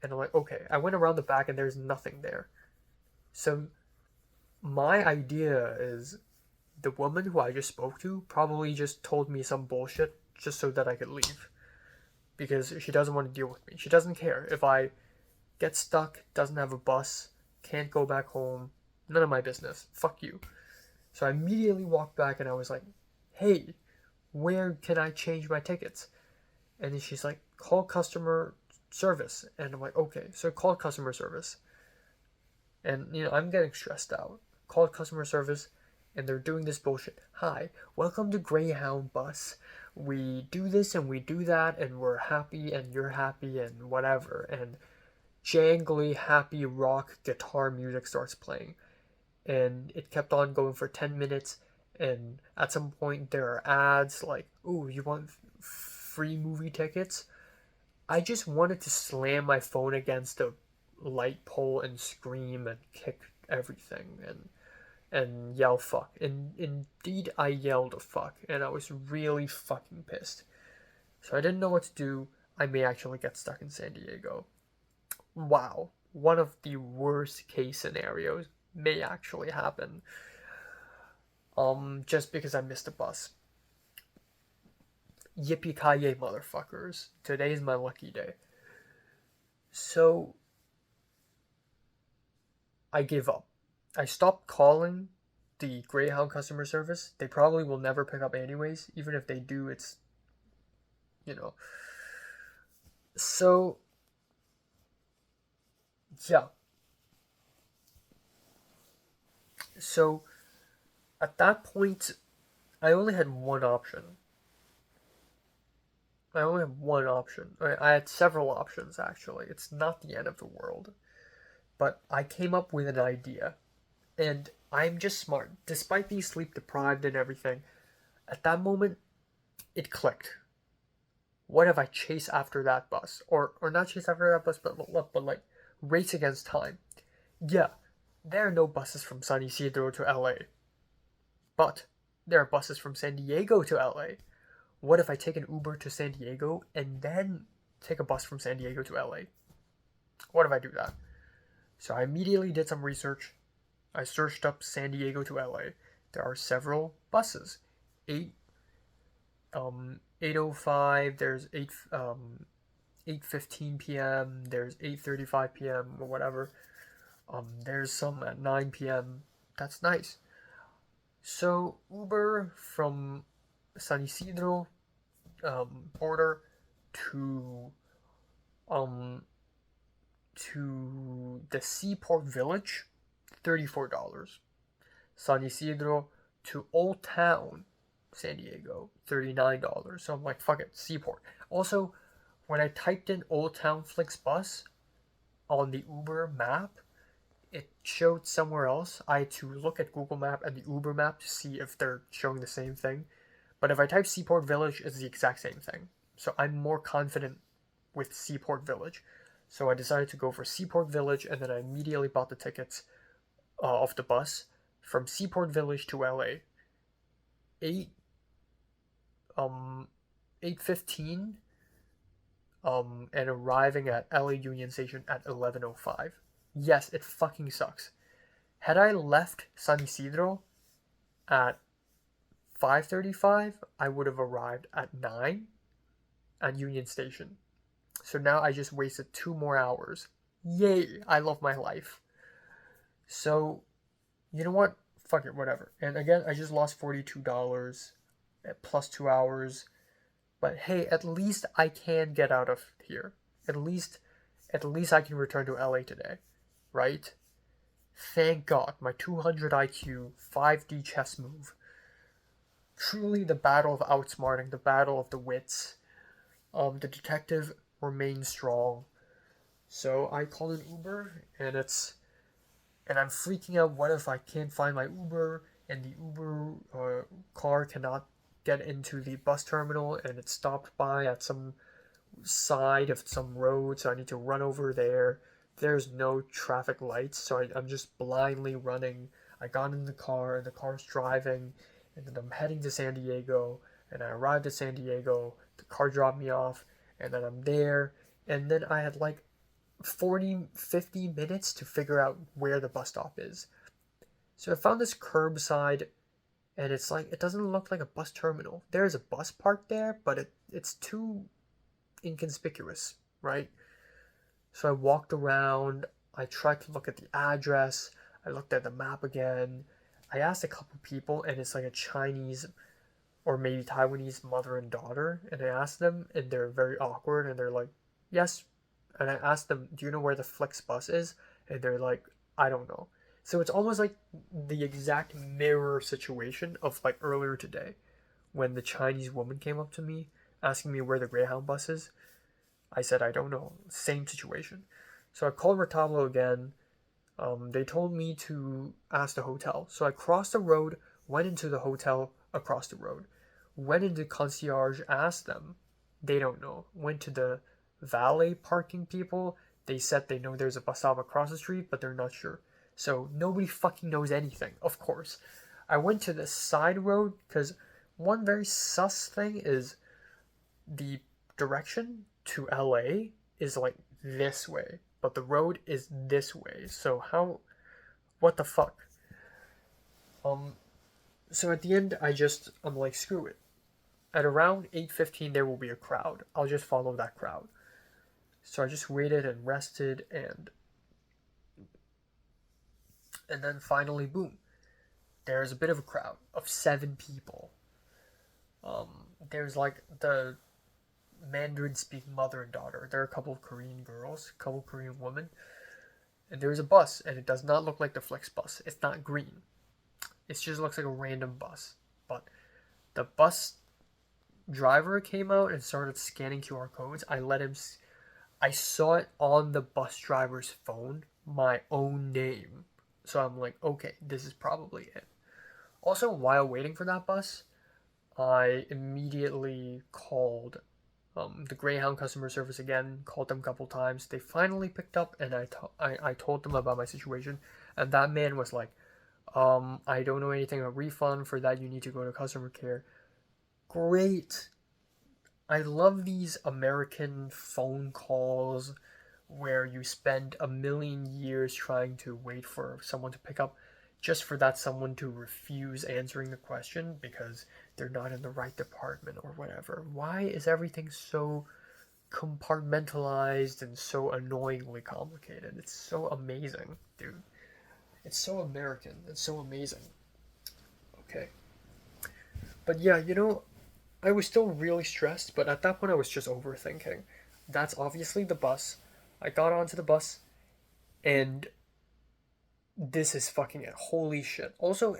And I'm like, okay. I went around the back and there's nothing there. So my idea is the woman who I just spoke to probably just told me some bullshit just so that I could leave. Because she doesn't want to deal with me. She doesn't care if I get stuck, doesn't have a bus, can't go back home. None of my business. Fuck you. So I immediately walked back and I was like, hey, where can I change my tickets? And then she's like, call customer service. And I'm like, okay. So I called customer service. And, I'm getting stressed out. Called customer service and they're doing this bullshit. Hi, welcome to Greyhound bus. We do this and we do that and we're happy and you're happy and whatever. And jangly, happy rock guitar music starts playing. And it kept on going for 10 minutes. And at some point there are ads like, ooh, you want free movie tickets? I just wanted to slam my phone against a light pole and scream and kick everything and yell fuck. And indeed I yelled fuck, and I was really fucking pissed. So I didn't know what to do. I may actually get stuck in San Diego. Wow, one of the worst case scenarios may actually happen. Just because I missed a bus. Yippee-ki-yay, motherfuckers. Today is my lucky day. So, I give up. I stopped calling the Greyhound customer service. They probably will never pick up anyways. Even if they do, it's, So, yeah. So, at that point, I only had one option. I had several options, actually. It's not the end of the world. But I came up with an idea. And I'm just smart. Despite being sleep deprived and everything, at that moment, it clicked. What if I chase after that bus? Or not chase after that bus, but like, race against time. Yeah, there are no buses from San Isidro to LA. But there are buses from San Diego to LA. What if I take an Uber to San Diego and then take a bus from San Diego to LA? What if I do that? So I immediately did some research. I searched up San Diego to LA. There are several buses. 805, there's 8:15 p.m. There's 8:35 p.m. or whatever. There's some at 9 p.m. That's nice. So Uber from San Isidro border to um the Seaport Village, $34. San Isidro to Old Town, San Diego, $39. So I'm like, fuck it, Seaport. Also, when I typed in Old Town Flixbus on the Uber map, it showed somewhere else. I had to look at Google Map and the Uber map to see if they're showing the same thing. But if I type Seaport Village, it's the exact same thing. So I'm more confident with Seaport Village. So I decided to go for Seaport Village, and then I immediately bought the tickets of the bus from Seaport Village to LA. 8:15 and arriving at LA Union Station at 11:05. Yes, it fucking sucks. Had I left San Isidro at 5:35, I would have arrived at 9 at Union Station. So now I just wasted 2 more hours. Yay, I love my life. So, you know what? Fuck it, whatever. And again, I just lost $42 at plus 2 hours. But hey, at least I can get out of here. At least I can return to LA today, right? Thank God, my 200 IQ 5D chess move. Truly the battle of outsmarting, the battle of the wits. The detective remains strong. So I called an Uber, and I'm freaking out. What if I can't find my Uber, and the Uber car cannot get into the bus terminal, and it's stopped by at some side of some road, so I need to run over there. There's no traffic lights, so I'm just blindly running. I got in the car, and the car's driving, and then I'm heading to San Diego, and I arrived at San Diego. The car dropped me off, and then I'm there, and then I had like 50 minutes to figure out where the bus stop is. So I found this curbside, and it's like, it doesn't look like a bus terminal. There's a bus parked there, but it's too inconspicuous, right? So I walked around, I tried to look at the address, I looked at the map again, I asked a couple people, and it's like a Chinese or maybe Taiwanese mother and daughter, and I asked them, and they're very awkward, and they're like, yes. And I asked them, do you know where the Flixbus is? And they're like, I don't know. So it's almost like the exact mirror situation of like earlier today, when the Chinese woman came up to me asking me where the Greyhound bus is. I said, I don't know. Same situation. So I called Retablo again. They told me to ask the hotel. So I crossed the road, went into the hotel across the road, went into concierge, asked them. They don't know. Went to the valet parking people. They said they know there's a bus stop across the street, but they're not sure. So nobody fucking knows anything, of course. I went to the side road because one very sus thing is the direction to LA is like this way, but the road is this way. So what the fuck? So at the end, I'm like, screw it. At around 8:15, there will be a crowd. I'll just follow that crowd. So I just waited and rested, and then finally, boom. There's a bit of a crowd of 7 people. There's like the Mandarin-speaking mother and daughter. There are a couple of Korean girls, a couple of Korean women, and there's a bus, and it does not look like the Flixbus. It's not green. It just looks like a random bus. But the bus driver came out and started scanning QR codes. I saw it on the bus driver's phone, my own name. So I'm like, okay, this is probably it. Also, while waiting for that bus, I immediately called the Greyhound customer service again, called them a couple times. They finally picked up, and I told them about my situation, and that man was like, I don't know anything about refund. For that, you need to go to customer care. Great. I love these American phone calls where you spend a million years trying to wait for someone to pick up just for that someone to refuse answering the question because they're not in the right department or whatever. Why is everything so compartmentalized and so annoyingly complicated. It's so amazing, dude. It's so American. It's so amazing. Okay. But yeah, I was still really stressed, but at that point I was just overthinking. That's obviously the bus. I got onto the bus, and this is fucking it. Holy shit. Also,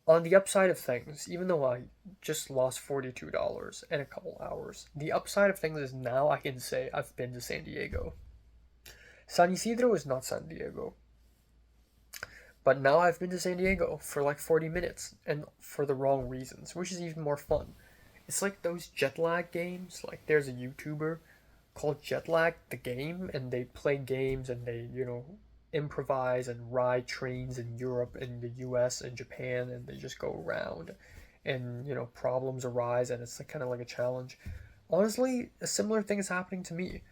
on the upside of things, even though I just lost $42 in a couple hours, the upside of things is now I can say I've been to San Diego. San Isidro is not San Diego. But now I've been to San Diego for like 40 minutes, and for the wrong reasons, which is even more fun. It's like those jet lag games. Like, there's a YouTuber called Jetlag the Game, and they play games and they, improvise and ride trains in Europe and the US and Japan, and they just go around, and problems arise, and it's like kind of like a challenge. Honestly, a similar thing is happening to me,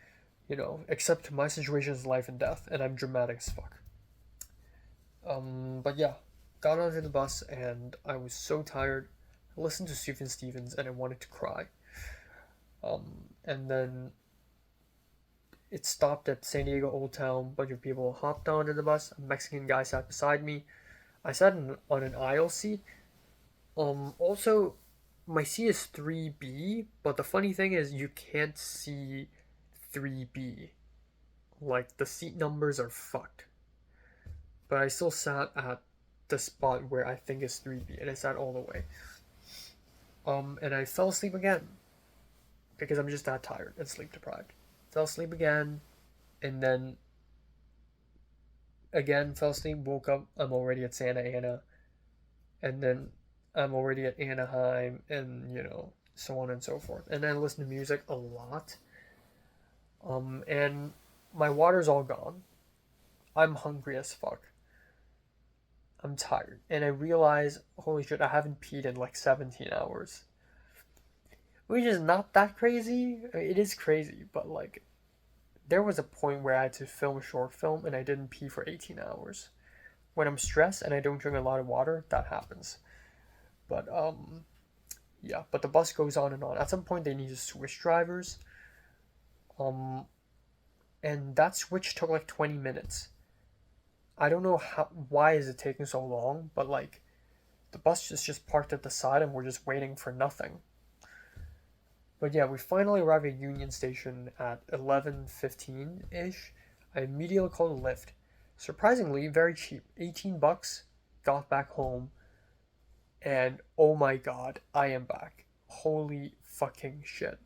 except my situation is life and death, and I'm dramatic as fuck. But yeah, got onto the bus and I was so tired. I listened to Sufjan Stevens and I wanted to cry. And then it stopped at San Diego Old Town. A bunch of people hopped onto the bus. A Mexican guy sat beside me. I sat on an aisle seat. Also, my seat is 3B, but the funny thing is you can't see 3B. Like, the seat numbers are fucked. But I still sat at the spot where I think is 3B, and I sat all the way. And I fell asleep again, because I'm just that tired and sleep deprived. Fell asleep again, and then again fell asleep, woke up, I'm already at Santa Ana, and then I'm already at Anaheim, and so on and so forth. And I listen to music a lot. And my water's all gone. I'm hungry as fuck. I'm tired. And I realize, holy shit, I haven't peed in like 17 hours. Which is not that crazy. I mean, it is crazy, but like, there was a point where I had to film a short film and I didn't pee for 18 hours. When I'm stressed and I don't drink a lot of water, that happens. But, yeah, but the bus goes on and on. At some point, they need to switch drivers. And that switch took like 20 minutes. I don't know why is it taking so long, but like, the bus is just parked at the side and we're just waiting for nothing. But yeah, we finally arrived at Union Station at 11:15-ish. I immediately called a Lyft. Surprisingly, very cheap. $18. Got back home. And oh my god, I am back. Holy fucking shit.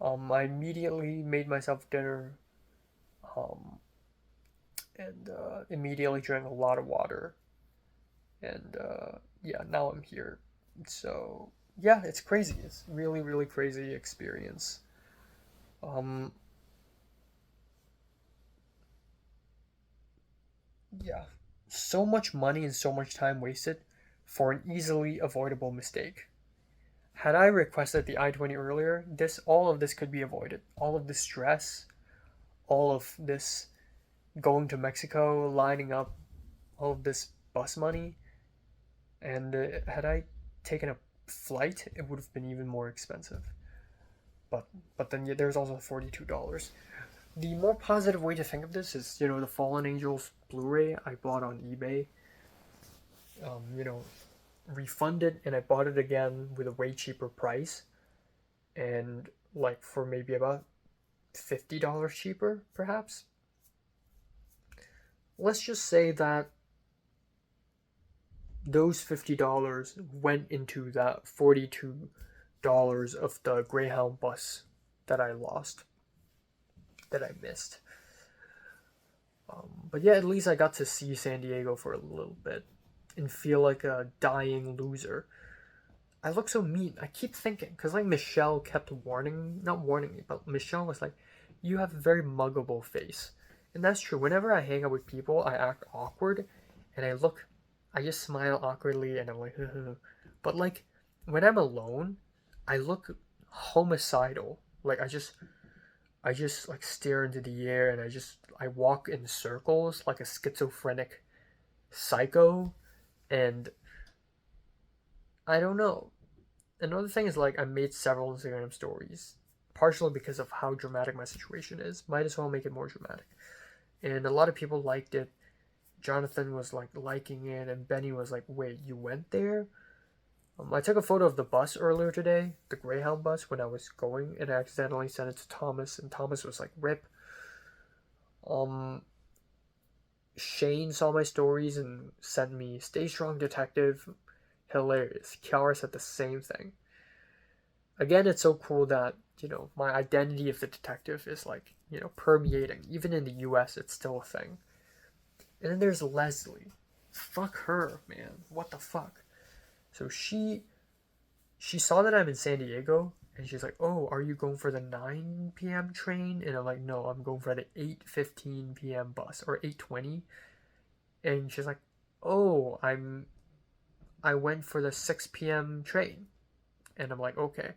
I immediately made myself dinner. And immediately drank a lot of water. And yeah, now I'm here. So yeah, it's crazy. It's really, really crazy experience. Yeah, so much money and so much time wasted for an easily avoidable mistake. Had I requested the I-20 earlier, all of this could be avoided. All of this stress, all of this going to Mexico, lining up, all of this bus money, and had I taken a flight, it would have been even more expensive. But then there's also $42. The more positive way to think of this is, the Fallen Angels Blu-ray I bought on eBay. Refunded, and I bought it again with a way cheaper price, and like for maybe about $50 cheaper, perhaps. Let's just say that those $50 went into that $42 of the Greyhound bus that I lost, that I missed. But yeah, at least I got to see San Diego for a little bit and feel like a dying loser. I look so mean. I keep thinking, because like Michelle kept not warning me, but Michelle was like, you have a very muggable face. And that's true. Whenever I hang out with people, I act awkward, and I just smile awkwardly, and I'm like, but like, when I'm alone, I look homicidal. Like, I just like stare into the air, and I walk in circles like a schizophrenic psycho, and I don't know. Another thing is, like, I made several Instagram stories partially because of how dramatic my situation is. Might as well make it more dramatic. And a lot of people liked it. Jonathan was like liking it, and Benny was like, "Wait, you went there?" I took a photo of the bus earlier today, the Greyhound bus, when I was going, and I accidentally sent it to Thomas, and Thomas was like, "Rip." Shane saw my stories and sent me "Stay strong, detective." Hilarious. Kiara said the same thing. Again, it's so cool that, my identity of the detective is like, permeating. Even in the US, it's still a thing. And then there's Leslie. Fuck her, man. What the fuck? So she saw that I'm in San Diego, and she's like, "Oh, are you going for the 9 p.m. train?" And I'm like, "No, I'm going for the 8:15 p.m. bus, or 8:20. And she's like, "Oh, I went for the 6 p.m. train." And I'm like, "Okay."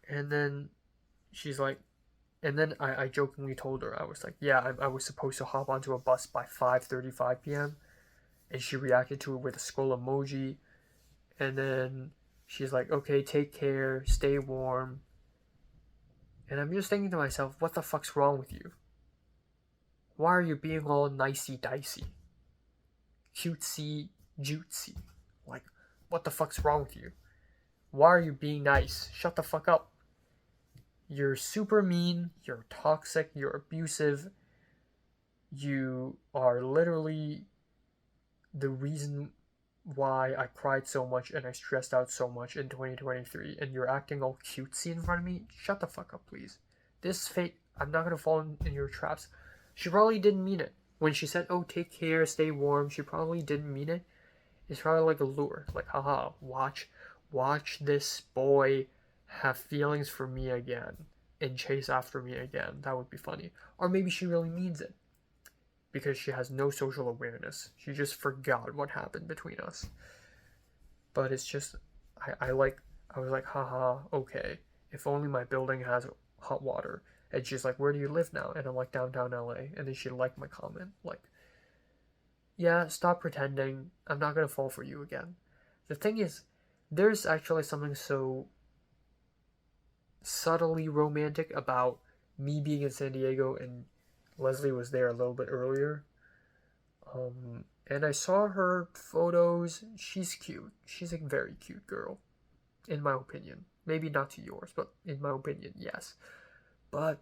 And then she's like, and then I jokingly told her, I was like, "Yeah, I was supposed to hop onto a bus by 5:35 p.m. And she reacted to it with a skull emoji. And then she's like, "Okay, take care, stay warm." And I'm just thinking to myself, what the fuck's wrong with you? Why are you being all nicey-dicey? Cutesy, jutesy. Like, what the fuck's wrong with you? Why are you being nice? Shut the fuck up. You're super mean, you're toxic, you're abusive. You are literally the reason why I cried so much and I stressed out so much in 2023, and you're acting all cutesy in front of me. Shut the fuck up, please. This fate, I'm not gonna fall in your traps. She probably didn't mean it. When she said, "Oh, take care, stay warm," she probably didn't mean it. It's probably like a lure. Like, haha, watch this boy have feelings for me again and chase after me again. That would be funny. Or maybe she really means it, because she has no social awareness. She just forgot what happened between us. But it's just, I was like, haha, okay. If only my building has hot water. And she's like, "Where do you live now?" And I'm like, "Downtown LA." And then she liked my comment. Like, yeah, stop pretending. I'm not gonna fall for you again. The thing is, there's actually something so subtly romantic about me being in San Diego, and Leslie was there a little bit earlier. And I saw her photos. She's cute. She's a very cute girl, in my opinion. Maybe not to yours, but in my opinion, yes. But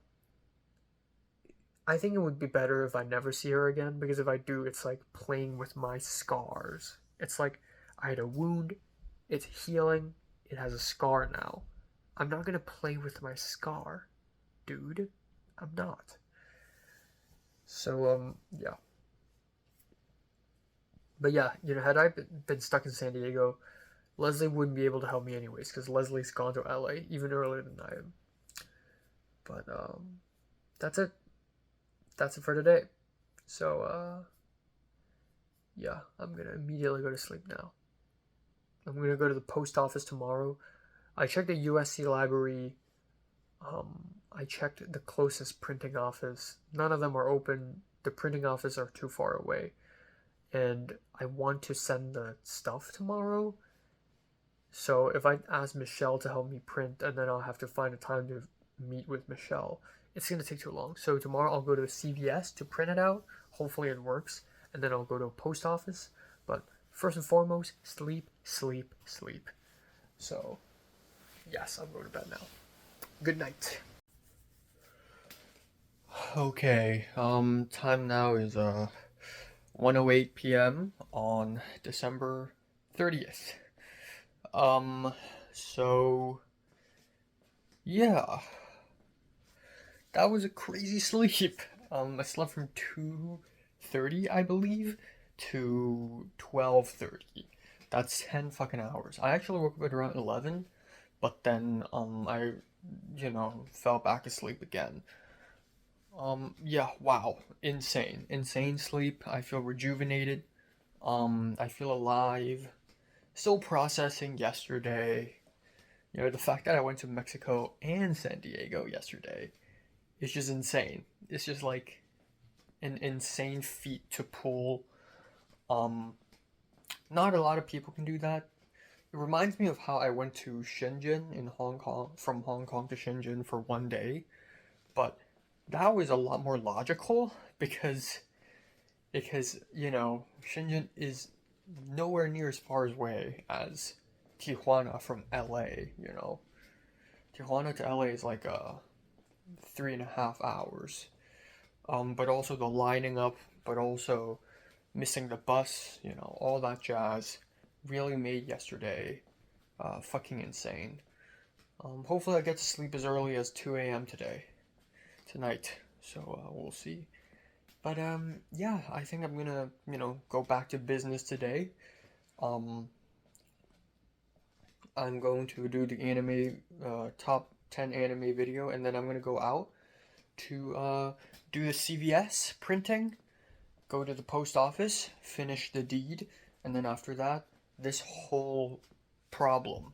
I think it would be better if I never see her again, because if I do, it's like playing with my scars. It's like I had a wound, it's healing, it has a scar now. I'm not gonna play with my scar, dude. I'm not. So, yeah. But yeah, had I been stuck in San Diego, Leslie wouldn't be able to help me anyways, because Leslie's gone to LA even earlier than I am. But, that's it. That's it for today. So, yeah, I'm gonna immediately go to sleep now. I'm gonna go to the post office tomorrow. I checked the USC library. I checked the closest printing office. None of them are open. The printing office are too far away. And I want to send the stuff tomorrow. So if I ask Michelle to help me print, and then I'll have to find a time to meet with Michelle, it's going to take too long. So tomorrow I'll go to CVS to print it out. Hopefully it works. And then I'll go to a post office. But first and foremost, sleep, sleep, sleep. So, yes, I'm going to bed now. Good night. Okay, time now is 1:08 p.m. on December 30th. So yeah, that was a crazy sleep. I slept from 2:30, I believe, to 12:30. That's 10 fucking hours. I actually woke up at around 11, but then I fell back asleep again. Yeah, wow, insane sleep. I feel rejuvenated. I feel alive. Still processing yesterday. The fact that I went to Mexico and San Diego yesterday is just insane. It's just like an insane feat to pull. Not a lot of people can do that. It reminds me of how I went to Shenzhen in Hong Kong, from Hong Kong to Shenzhen for one day, but that was a lot more logical because you know, Shenzhen is nowhere near as far away as Tijuana from LA, you know. Tijuana to LA is like 3.5 hours. But also the lining up, but also missing the bus, you know, all that jazz really made yesterday fucking insane. Hopefully I get to sleep as early as 2 a.m. tonight, so we'll see. But yeah, I think I'm gonna, you know, go back to business today. I'm going to do the anime, top 10 anime video, and then I'm gonna go out to do the CVS printing, go to the post office, finish the deed, and then after that, this whole problem,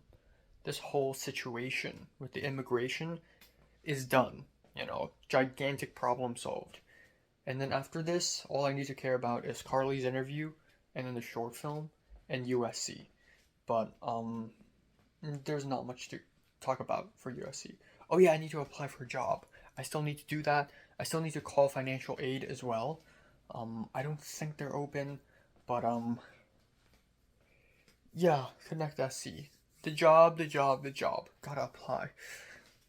this whole situation with the immigration is done. You know, gigantic problem solved. And then after this, all I need to care about is Carly's interview, and then the short film, and USC. But there's not much to talk about for USC. Oh yeah, I need to apply for a job. I still need to do that. I still need to call financial aid as well. I don't think they're open, but yeah, Connect SC. The job. Gotta apply.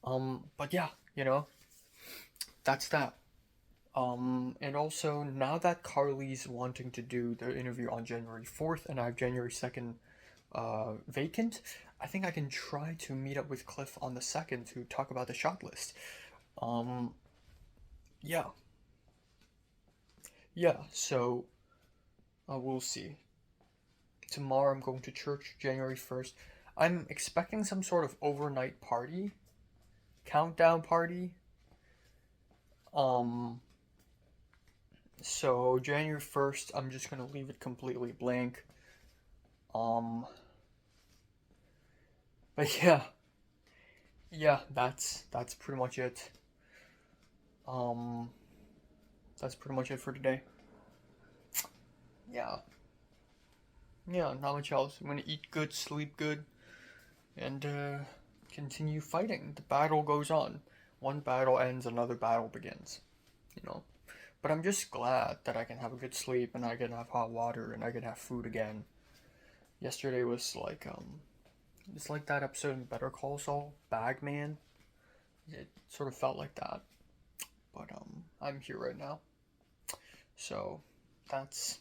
But yeah, you know, that's that. And also, now that Carly's wanting to do the interview on January 4th and I have January 2nd vacant, I think I can try to meet up with Cliff on the 2nd to talk about the shot list. Yeah. Yeah, so we'll see. Tomorrow I'm going to church, January 1st. I'm expecting some sort of overnight party, countdown party. So January 1st, I'm just gonna leave it completely blank. But yeah, that's pretty much it. That's pretty much it for today. Yeah, not much else. I'm gonna eat good, sleep good, and continue fighting. The battle goes on. One battle ends, another battle begins. You know. But I'm just glad that I can have a good sleep and I can have hot water and I can have food again. Yesterday was like it's like that episode in Better Call Saul, Bagman. It sort of felt like that. But I'm here right now. So that's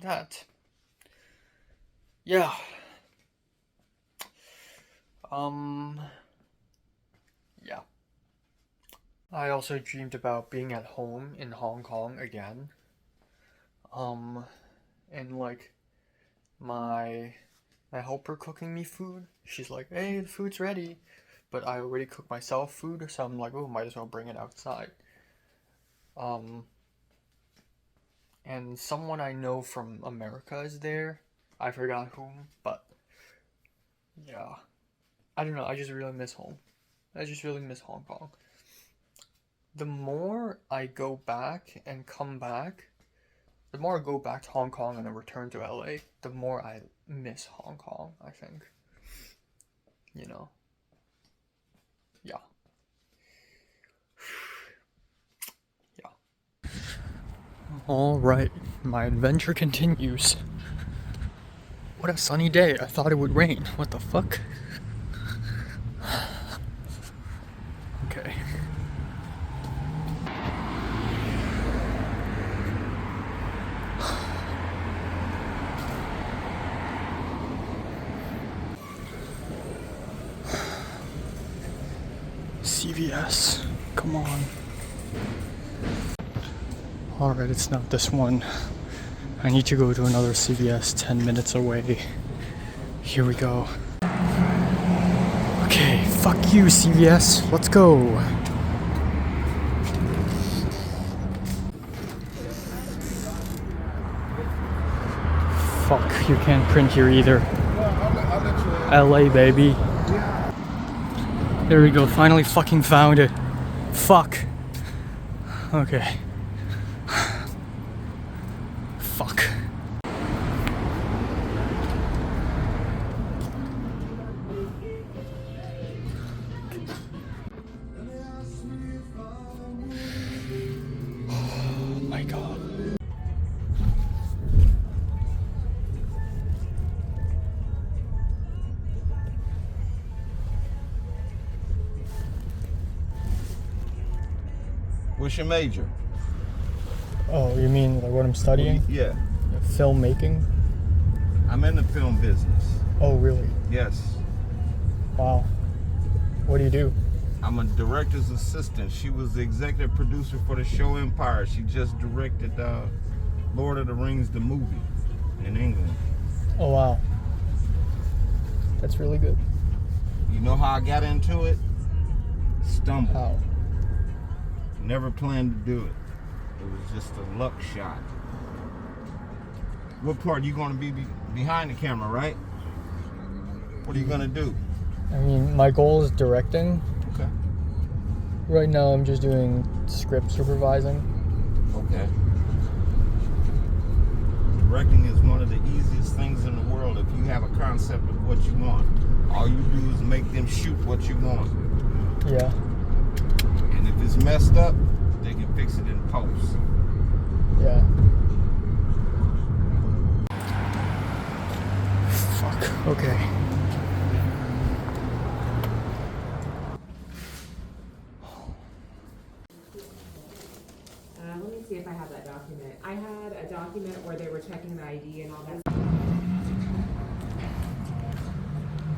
that. Yeah. Yeah. I also dreamed about being at home in Hong Kong again. And like my helper cooking me food. She's like, "Hey, the food's ready." But I already cooked myself food, so I'm like, "Oh, might as well bring it outside." And someone I know from America is there. I forgot whom, but yeah. I don't know, I just really miss home. I just really miss Hong Kong. The more I go back and come back, the more I go back to Hong Kong and then return to LA, the more I miss Hong Kong, I think. You know? Yeah. Yeah. Alright, my adventure continues. What a sunny day. I thought it would rain. What the fuck? Okay. CVS, come on. Alright, it's not this one. I need to go to another CVS 10 minutes away. Here we go. Okay, fuck you, CVS. Let's go. Fuck, you can't print here either. LA, baby. There we go, finally fucking found it. Fuck. Okay. Fuck. What's your major? Oh, you mean like what I'm studying? Yeah. Filmmaking? I'm in the film business. Oh, really? Yes. Wow. What do you do? I'm a director's assistant. She was the executive producer for the show Empire. She just directed Lord of the Rings, the movie, in England. Oh, wow. That's really good. You know how I got into it? Stumbled. How? Never planned to do it. It was just a luck shot. What part? You going to be behind the camera, right? What are you going to do? I mean, my goal is directing. Okay. Right now, I'm just doing script supervising. Okay. Directing is one of the easiest things in the world if you have a concept of what you want. All you do is make them shoot what you want. Yeah. And if it's messed up, they can fix it in post. Yeah. Fuck. Okay. Let me see if I have that document. I had a document where they were checking the ID and all that.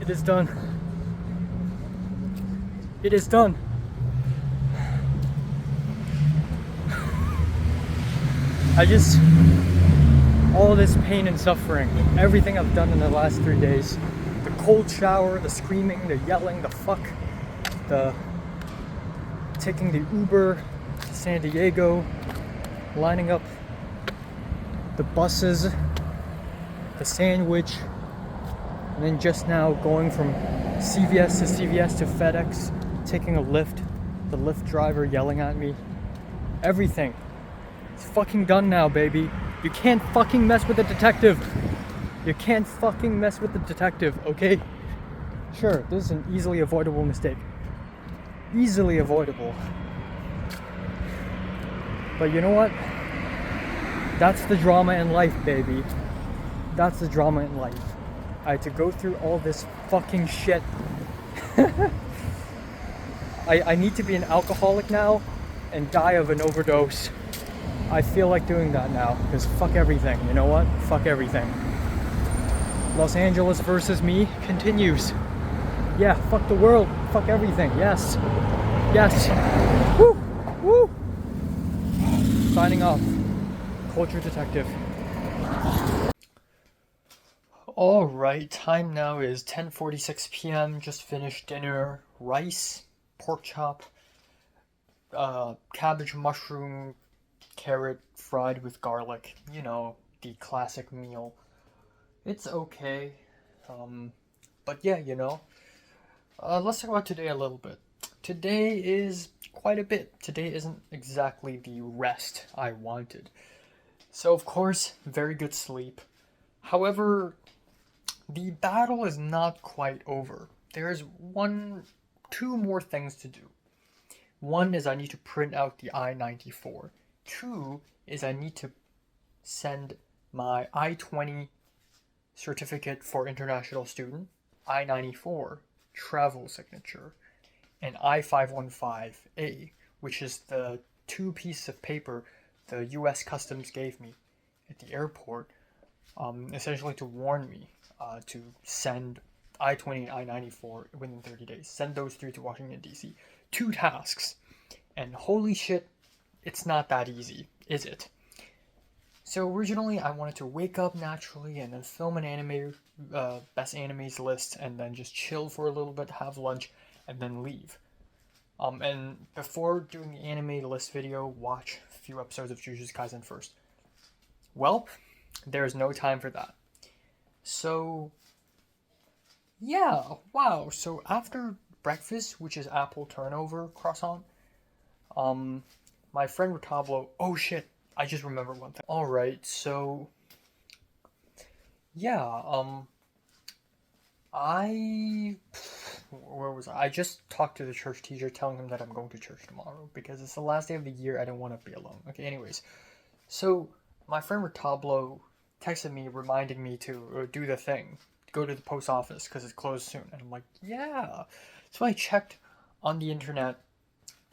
It is done. It is done. All this pain and suffering, everything I've done in the last 3 days, the cold shower, the screaming, the yelling, the fuck, the taking the Uber to San Diego, lining up the buses, the sandwich, and then just now going from CVS to CVS to FedEx, taking a Lyft, the Lyft driver yelling at me. Everything. It's fucking done now, baby. You can't fucking mess with the detective. You can't fucking mess with the detective, okay? Sure, this is an easily avoidable mistake. Easily avoidable. But you know what? That's the drama in life, baby. That's the drama in life. I had to go through all this fucking shit. I need to be an alcoholic now and die of an overdose. I feel like doing that now, because fuck everything, you know what? Fuck everything. Los Angeles versus me continues. Yeah, fuck the world, fuck everything, yes. Yes. Woo! Woo! Signing off. Culture Detective. Alright, time now is 10:46 p.m. Just finished dinner. Rice, pork chop, cabbage, mushroom, carrot fried with garlic. You know, the classic meal. It's okay. But yeah, you know. Let's talk about today a little bit. Today is quite a bit. Today isn't exactly the rest I wanted. So, of course, very good sleep. However, the battle is not quite over. There's two more things to do. One is I need to print out the I-94. Two is I need to send my I-20 certificate for international student, I-94 travel signature, and I-515A, which is the two pieces of paper the U.S. Customs gave me at the airport, essentially to warn me to send I-20 and I-94 within 30 days. Send those three to Washington, D.C. 2 tasks. And holy shit, it's not that easy, is it? So originally I wanted to wake up naturally and then film an anime, best animes list, and then just chill for a little bit, have lunch, and then leave. And before doing the anime list video, watch a few episodes of Jujutsu Kaisen first. Well, there's no time for that. So, yeah, wow. So after breakfast, which is apple turnover croissant, my friend Rotablo, oh shit, I just remembered one thing. Alright, so, yeah, where was I? I just talked to the church teacher telling him that I'm going to church tomorrow because it's the last day of the year. I don't want to be alone. Okay, anyways. So, my friend Rotablo texted me reminding me to do the thing. Go to the post office because it's closed soon. And I'm like, yeah. So I checked on the internet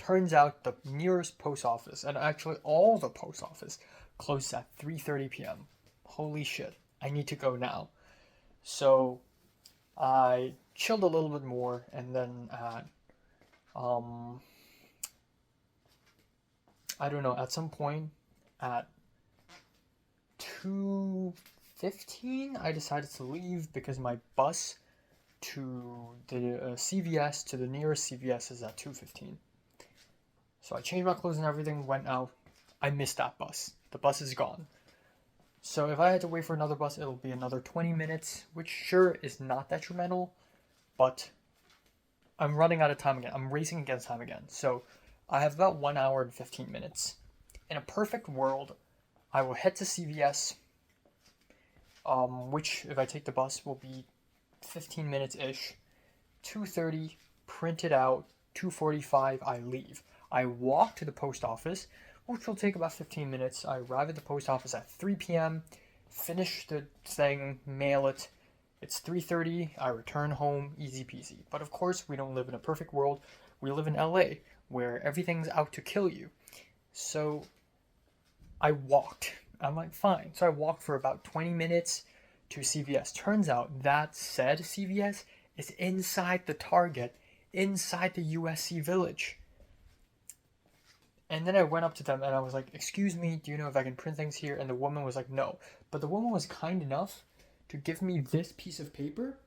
Turns out the nearest post office, and actually all the post office, closes at 3:30 p.m. Holy shit, I need to go now. So I chilled a little bit more, and then at I don't know, at some point at 2:15 I decided to leave because my bus to the CVS, to the nearest CVS, is at 2:15. So I changed my clothes and everything, went out. I missed that bus. The bus is gone. So if I had to wait for another bus, it'll be another 20 minutes, which sure is not detrimental, but I'm running out of time again. I'm racing against time again. So I have about 1 hour and 15 minutes. In a perfect world, I will head to CVS, which, if I take the bus, will be 15 minutes-ish. 2:30, print it out. 2:45, I leave. I walk to the post office, which will take about 15 minutes. I arrive at the post office at 3 p.m., finish the thing, mail it. It's 3:30, I return home, easy peasy. But of course, we don't live in a perfect world. We live in LA, where everything's out to kill you. So I walked. I'm like, fine. So I walked for about 20 minutes to CVS. Turns out that said CVS is inside the Target, inside the USC Village. And then I went up to them and I was like, excuse me, do you know if I can print things here? And the woman was like, no. But the woman was kind enough to give me this piece of paper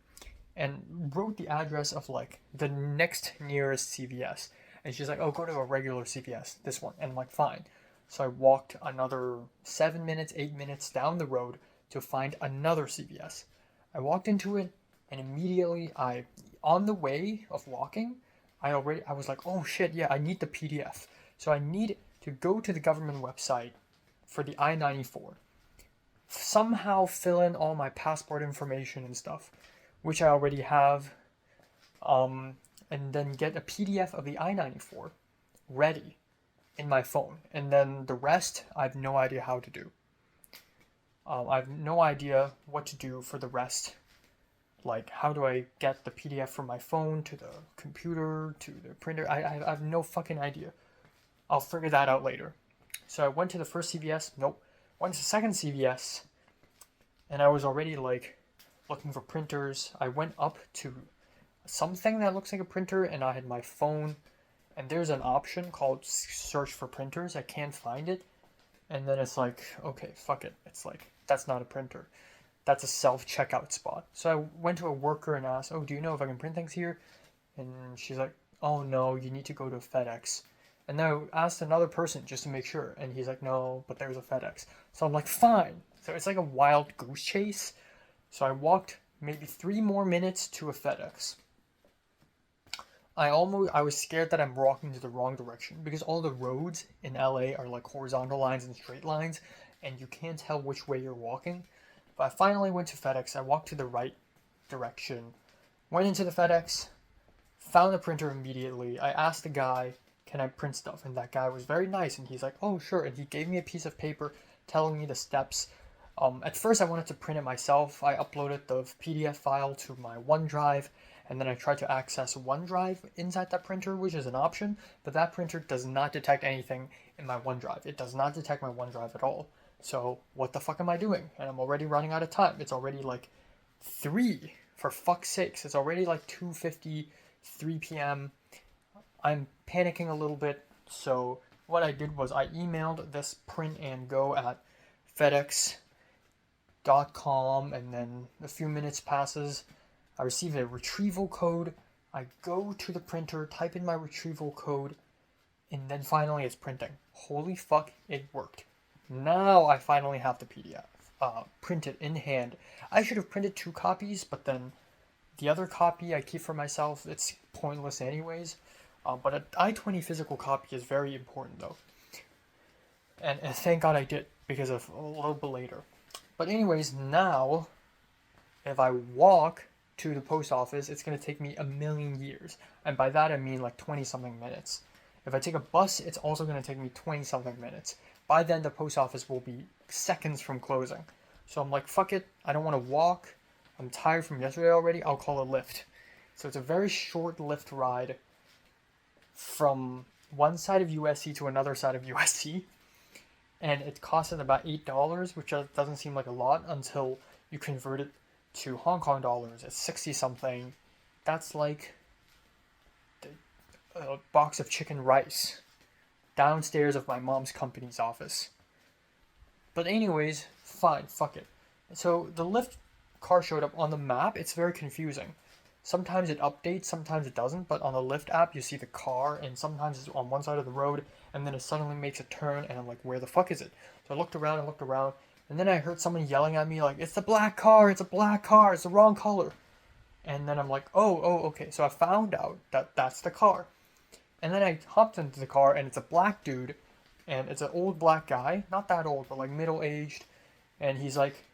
and wrote the address of like the next nearest CVS. And she's like, oh, go to a regular CVS, this one. And I'm like, fine. So I walked another 7 minutes, 8 minutes down the road to find another CVS. I walked into it and immediately on the way of walking, I was like, oh shit, yeah, I need the PDF. So I need to go to the government website for the I-94. Somehow fill in all my passport information and stuff, which I already have, and then get a PDF of the I-94 ready in my phone. And then the rest, I have no idea how to do. I have no idea what to do for the rest. Like, how do I get the PDF from my phone to the computer, to the printer? I have no fucking idea. I'll figure that out later. So I went to the first CVS. Nope. Went to the second CVS. And I was already, like, looking for printers. I went up to something that looks like a printer, and I had my phone. And there's an option called search for printers. I can't find it. And then it's like, okay, fuck it. It's like, that's not a printer. That's a self-checkout spot. So I went to a worker and asked, oh, do you know if I can print things here? And she's like, oh, no, you need to go to FedEx. And then I asked another person just to make sure. And he's like, no, but there's a FedEx. So I'm like, fine. So it's like a wild goose chase. So I walked maybe 3 more minutes to a FedEx. I was scared that I'm walking to the wrong direction because all the roads in LA are like horizontal lines and straight lines, and you can't tell which way you're walking. But I finally went to FedEx. I walked to the right direction, went into the FedEx, found the printer immediately. I asked the guy, can I print stuff? And that guy was very nice, and he's like, oh, sure. And he gave me a piece of paper telling me the steps. At first, I wanted to print it myself. I uploaded the PDF file to my OneDrive, and then I tried to access OneDrive inside that printer, which is an option, but that printer does not detect anything in my OneDrive. It does not detect my OneDrive at all. So what the fuck am I doing? And I'm already running out of time. It's already like 3, for fuck's sakes. It's already like 2:53 p.m. I'm panicking a little bit, so what I did was I emailed this print and go at FedEx.com, and then a few minutes passes. I receive a retrieval code. I go to the printer, type in my retrieval code, and then finally it's printing. Holy fuck, it worked. Now I finally have the PDF printed in hand. I should have printed 2 copies, but then the other copy I keep for myself. It's pointless anyways. But an I-20 physical copy is very important though. And thank God I did, because of a little bit later. But anyways, now, if I walk to the post office, it's going to take me 1,000,000 years. And by that I mean like 20-something minutes. If I take a bus, it's also going to take me 20-something minutes. By then, the post office will be seconds from closing. So I'm like, fuck it, I don't want to walk. I'm tired from yesterday already, I'll call a Lyft. So it's a very short Lyft ride from one side of USC to another side of USC, and it costed about $8, which doesn't seem like a lot until you convert it to Hong Kong dollars. It's 60 something. That's like a box of chicken rice downstairs of my mom's company's office. But anyways, fine, fuck it. So the Lyft car showed up on the map. It's very confusing. Sometimes it updates, sometimes it doesn't, but on the Lyft app you see the car, and sometimes it's on one side of the road, and then it suddenly makes a turn, and I'm like, where the fuck is it? So I looked around, and then I heard someone yelling at me like, it's the black car, it's a black car, it's the wrong color. And then I'm like, oh, okay. So I found out that that's the car. And then I hopped into the car, and it's a black dude, and it's an old black guy, not that old, but like middle-aged, and he's like,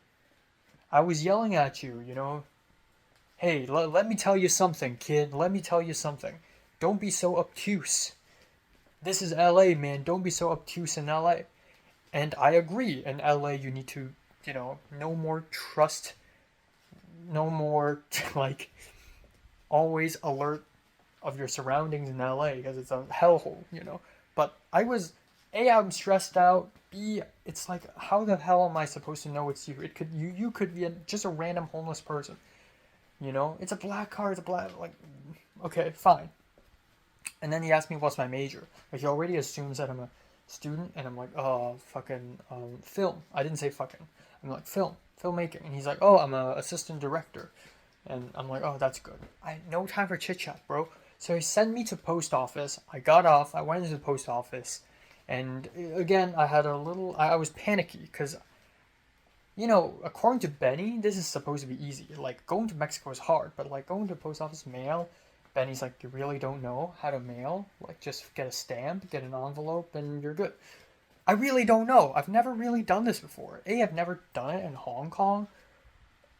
I was yelling at you, you know? Hey, let me tell you something, kid. Let me tell you something. Don't be so obtuse. This is LA, man. Don't be so obtuse in LA. And I agree. In LA, you need to, you know, no more trust. No more, like, always alert of your surroundings in LA because it's a hellhole, you know? But I'm stressed out. B, it's like, how the hell am I supposed to know it's you? You could be just a random homeless person. You know, it's a black car, like, okay, fine. And then he asked me what's my major. Like, he already assumes that I'm a student, and I'm like, film. I didn't say fucking. I'm like, filmmaking. And he's like, oh, I'm a assistant director. And I'm like, oh, that's good. I had no time for chit-chat, bro. So he sent me to post office. I got off, I went into the post office, and again, I was panicky, because, you know, according to Benny, this is supposed to be easy. Like, going to Mexico is hard, but, like, going to post office mail, Benny's like, you really don't know how to mail? Like, just get a stamp, get an envelope, and you're good. I really don't know. I've never really done this before. A, I've never done it in Hong Kong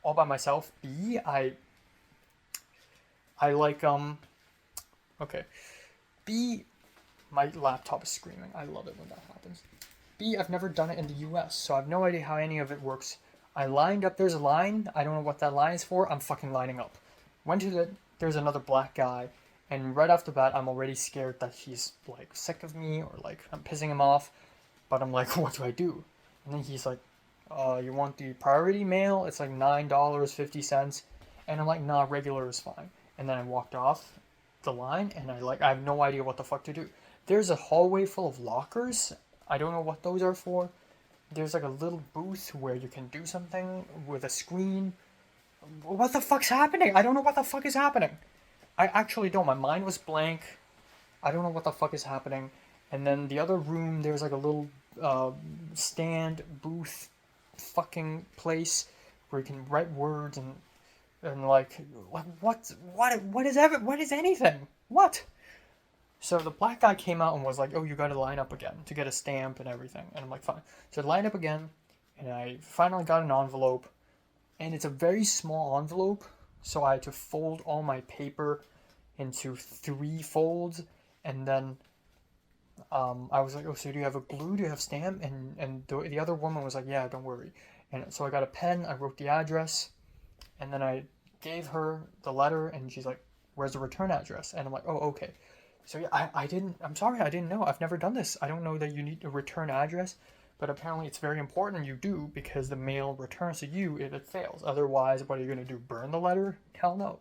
all by myself. B, I like, okay. B, my laptop is screaming. I love it when that happens. B, I've never done it in the US, so I have no idea how any of it works. I lined up, there's a line, I don't know what that line is for, I'm fucking lining up. There's another black guy, and right off the bat, I'm already scared that he's, like, sick of me, or, like, I'm pissing him off, but I'm like, what do I do? And then he's like, you want the priority mail? It's like $9.50, and I'm like, nah, regular is fine. And then I walked off the line, and I have no idea what the fuck to do. There's a hallway full of lockers. I don't know what those are for. There's like a little booth where you can do something with a screen. What the fuck's happening? I don't know what the fuck is happening. I actually don't. My mind was blank. I don't know what the fuck is happening. And then the other room, there's like a little stand, booth, fucking place where you can write words and like what is anything? What? So the black guy came out and was like, oh, you gotta line up again to get a stamp and everything. And I'm like, fine. So I lined up again, and I finally got an envelope, and it's a very small envelope, so I had to fold all my paper into 3 folds, and then I was like, oh, so do you have a glue? Do you have stamp? And the other woman was like, yeah, don't worry. And so I got a pen, I wrote the address, and then I gave her the letter, and she's like, where's the return address? And I'm like, oh, okay. So yeah, I'm sorry, I didn't know. I've never done this. I don't know that you need a return address, but apparently it's very important you do, because the mail returns to you if it fails. Otherwise, what are you going to do, burn the letter? Hell no.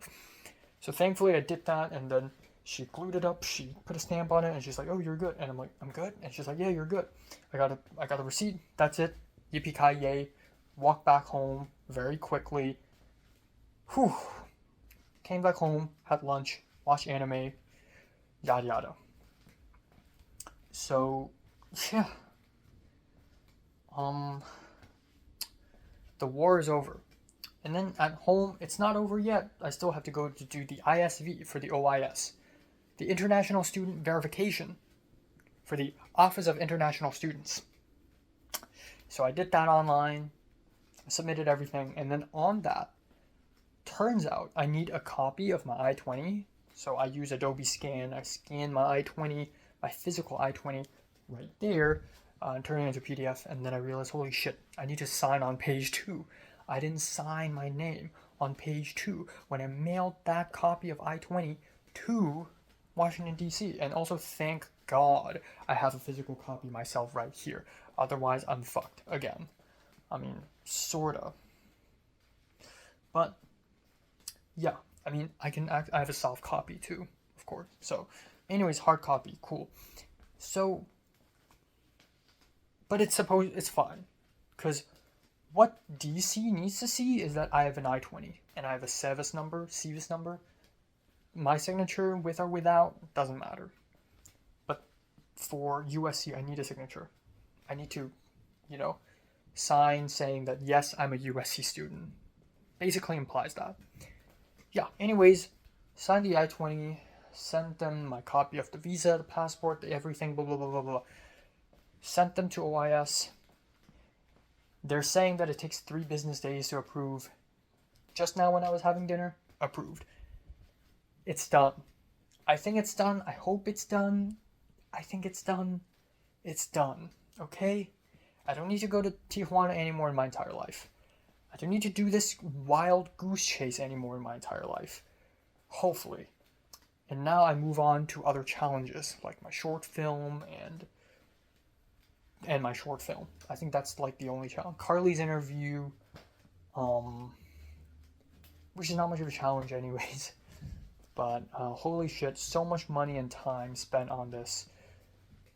So thankfully I did that, and then she glued it up, she put a stamp on it, and she's like, oh, you're good. And I'm like, I'm good? And she's like, yeah, you're good. I got the receipt, that's it. Yippee-ki-yay. Walked back home very quickly. Whew. Came back home, had lunch, watched anime, yada yada. So, yeah. The war is over. And then at home, it's not over yet. I still have to go to do the ISV for the OIS. The International Student Verification for the Office of International Students. So I did that online, submitted everything, and then on that, turns out I need a copy of my I-20. So I use Adobe Scan. I scan my I-20, my physical I-20 right there, turn it into PDF, and then I realized, holy shit, I need to sign on page 2. I didn't sign my name on page 2 when I mailed that copy of I-20 to Washington, D.C. And also thank god I have a physical copy myself right here. Otherwise, I'm fucked again. I mean, sorta. But yeah, I mean, I have a soft copy too, of course. So, anyways, hard copy, cool. So, but it's fine, because what DC needs to see is that I have an I-20 and I have a CVIS number. My signature, with or without, doesn't matter. But for USC, I need a signature. I need to, sign saying that yes, I'm a USC student. Basically implies that. Yeah, anyways, signed the I-20, sent them my copy of the visa, the passport, everything, blah, blah, blah, blah, blah. Sent them to OIS. They're saying that it takes 3 business days to approve. Just now when I was having dinner, approved. It's done. I think it's done. I hope it's done. I think it's done. It's done. Okay? I don't need to go to Tijuana anymore in my entire life. I don't need to do this wild goose chase anymore in my entire life. Hopefully. And now I move on to other challenges, like my short film and my short film. I think that's like the only challenge. Carly's interview, which is not much of a challenge anyways. But holy shit, so much money and time spent on this.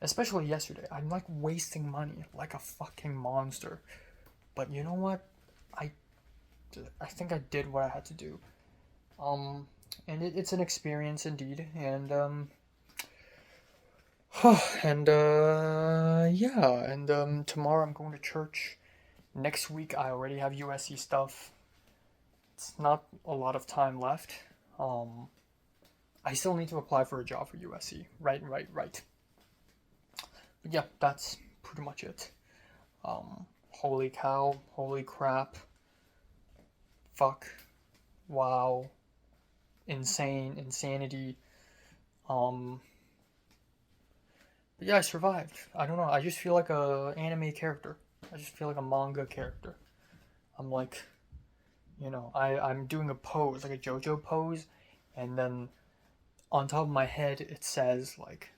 Especially yesterday. I'm like wasting money like a fucking monster. But you know what? I think I did what I had to do. And it's an experience indeed. And tomorrow I'm going to church. Next week I already have USC stuff. It's not a lot of time left. I still need to apply for a job for USC. Right. But yeah, that's pretty much it. Holy cow, holy crap. Fuck. Wow. Insanity. But yeah, I survived. I don't know, I just feel like a anime character. I just feel like a manga character. I'm like, I'm doing a pose, like a JoJo pose, and then on top of my head it says like,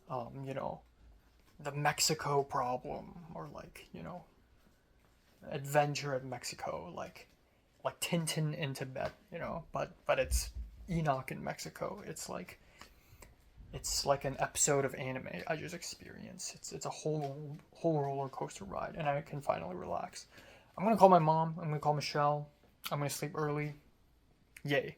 the Mexico problem, or like, adventure at Mexico, like Tintin in Tibet, but it's Enoch in Mexico. It's like an episode of anime I just experienced. It's a whole roller coaster ride, and I can finally relax. I'm gonna call my mom. I'm gonna call Michelle. I'm gonna sleep early. Yay.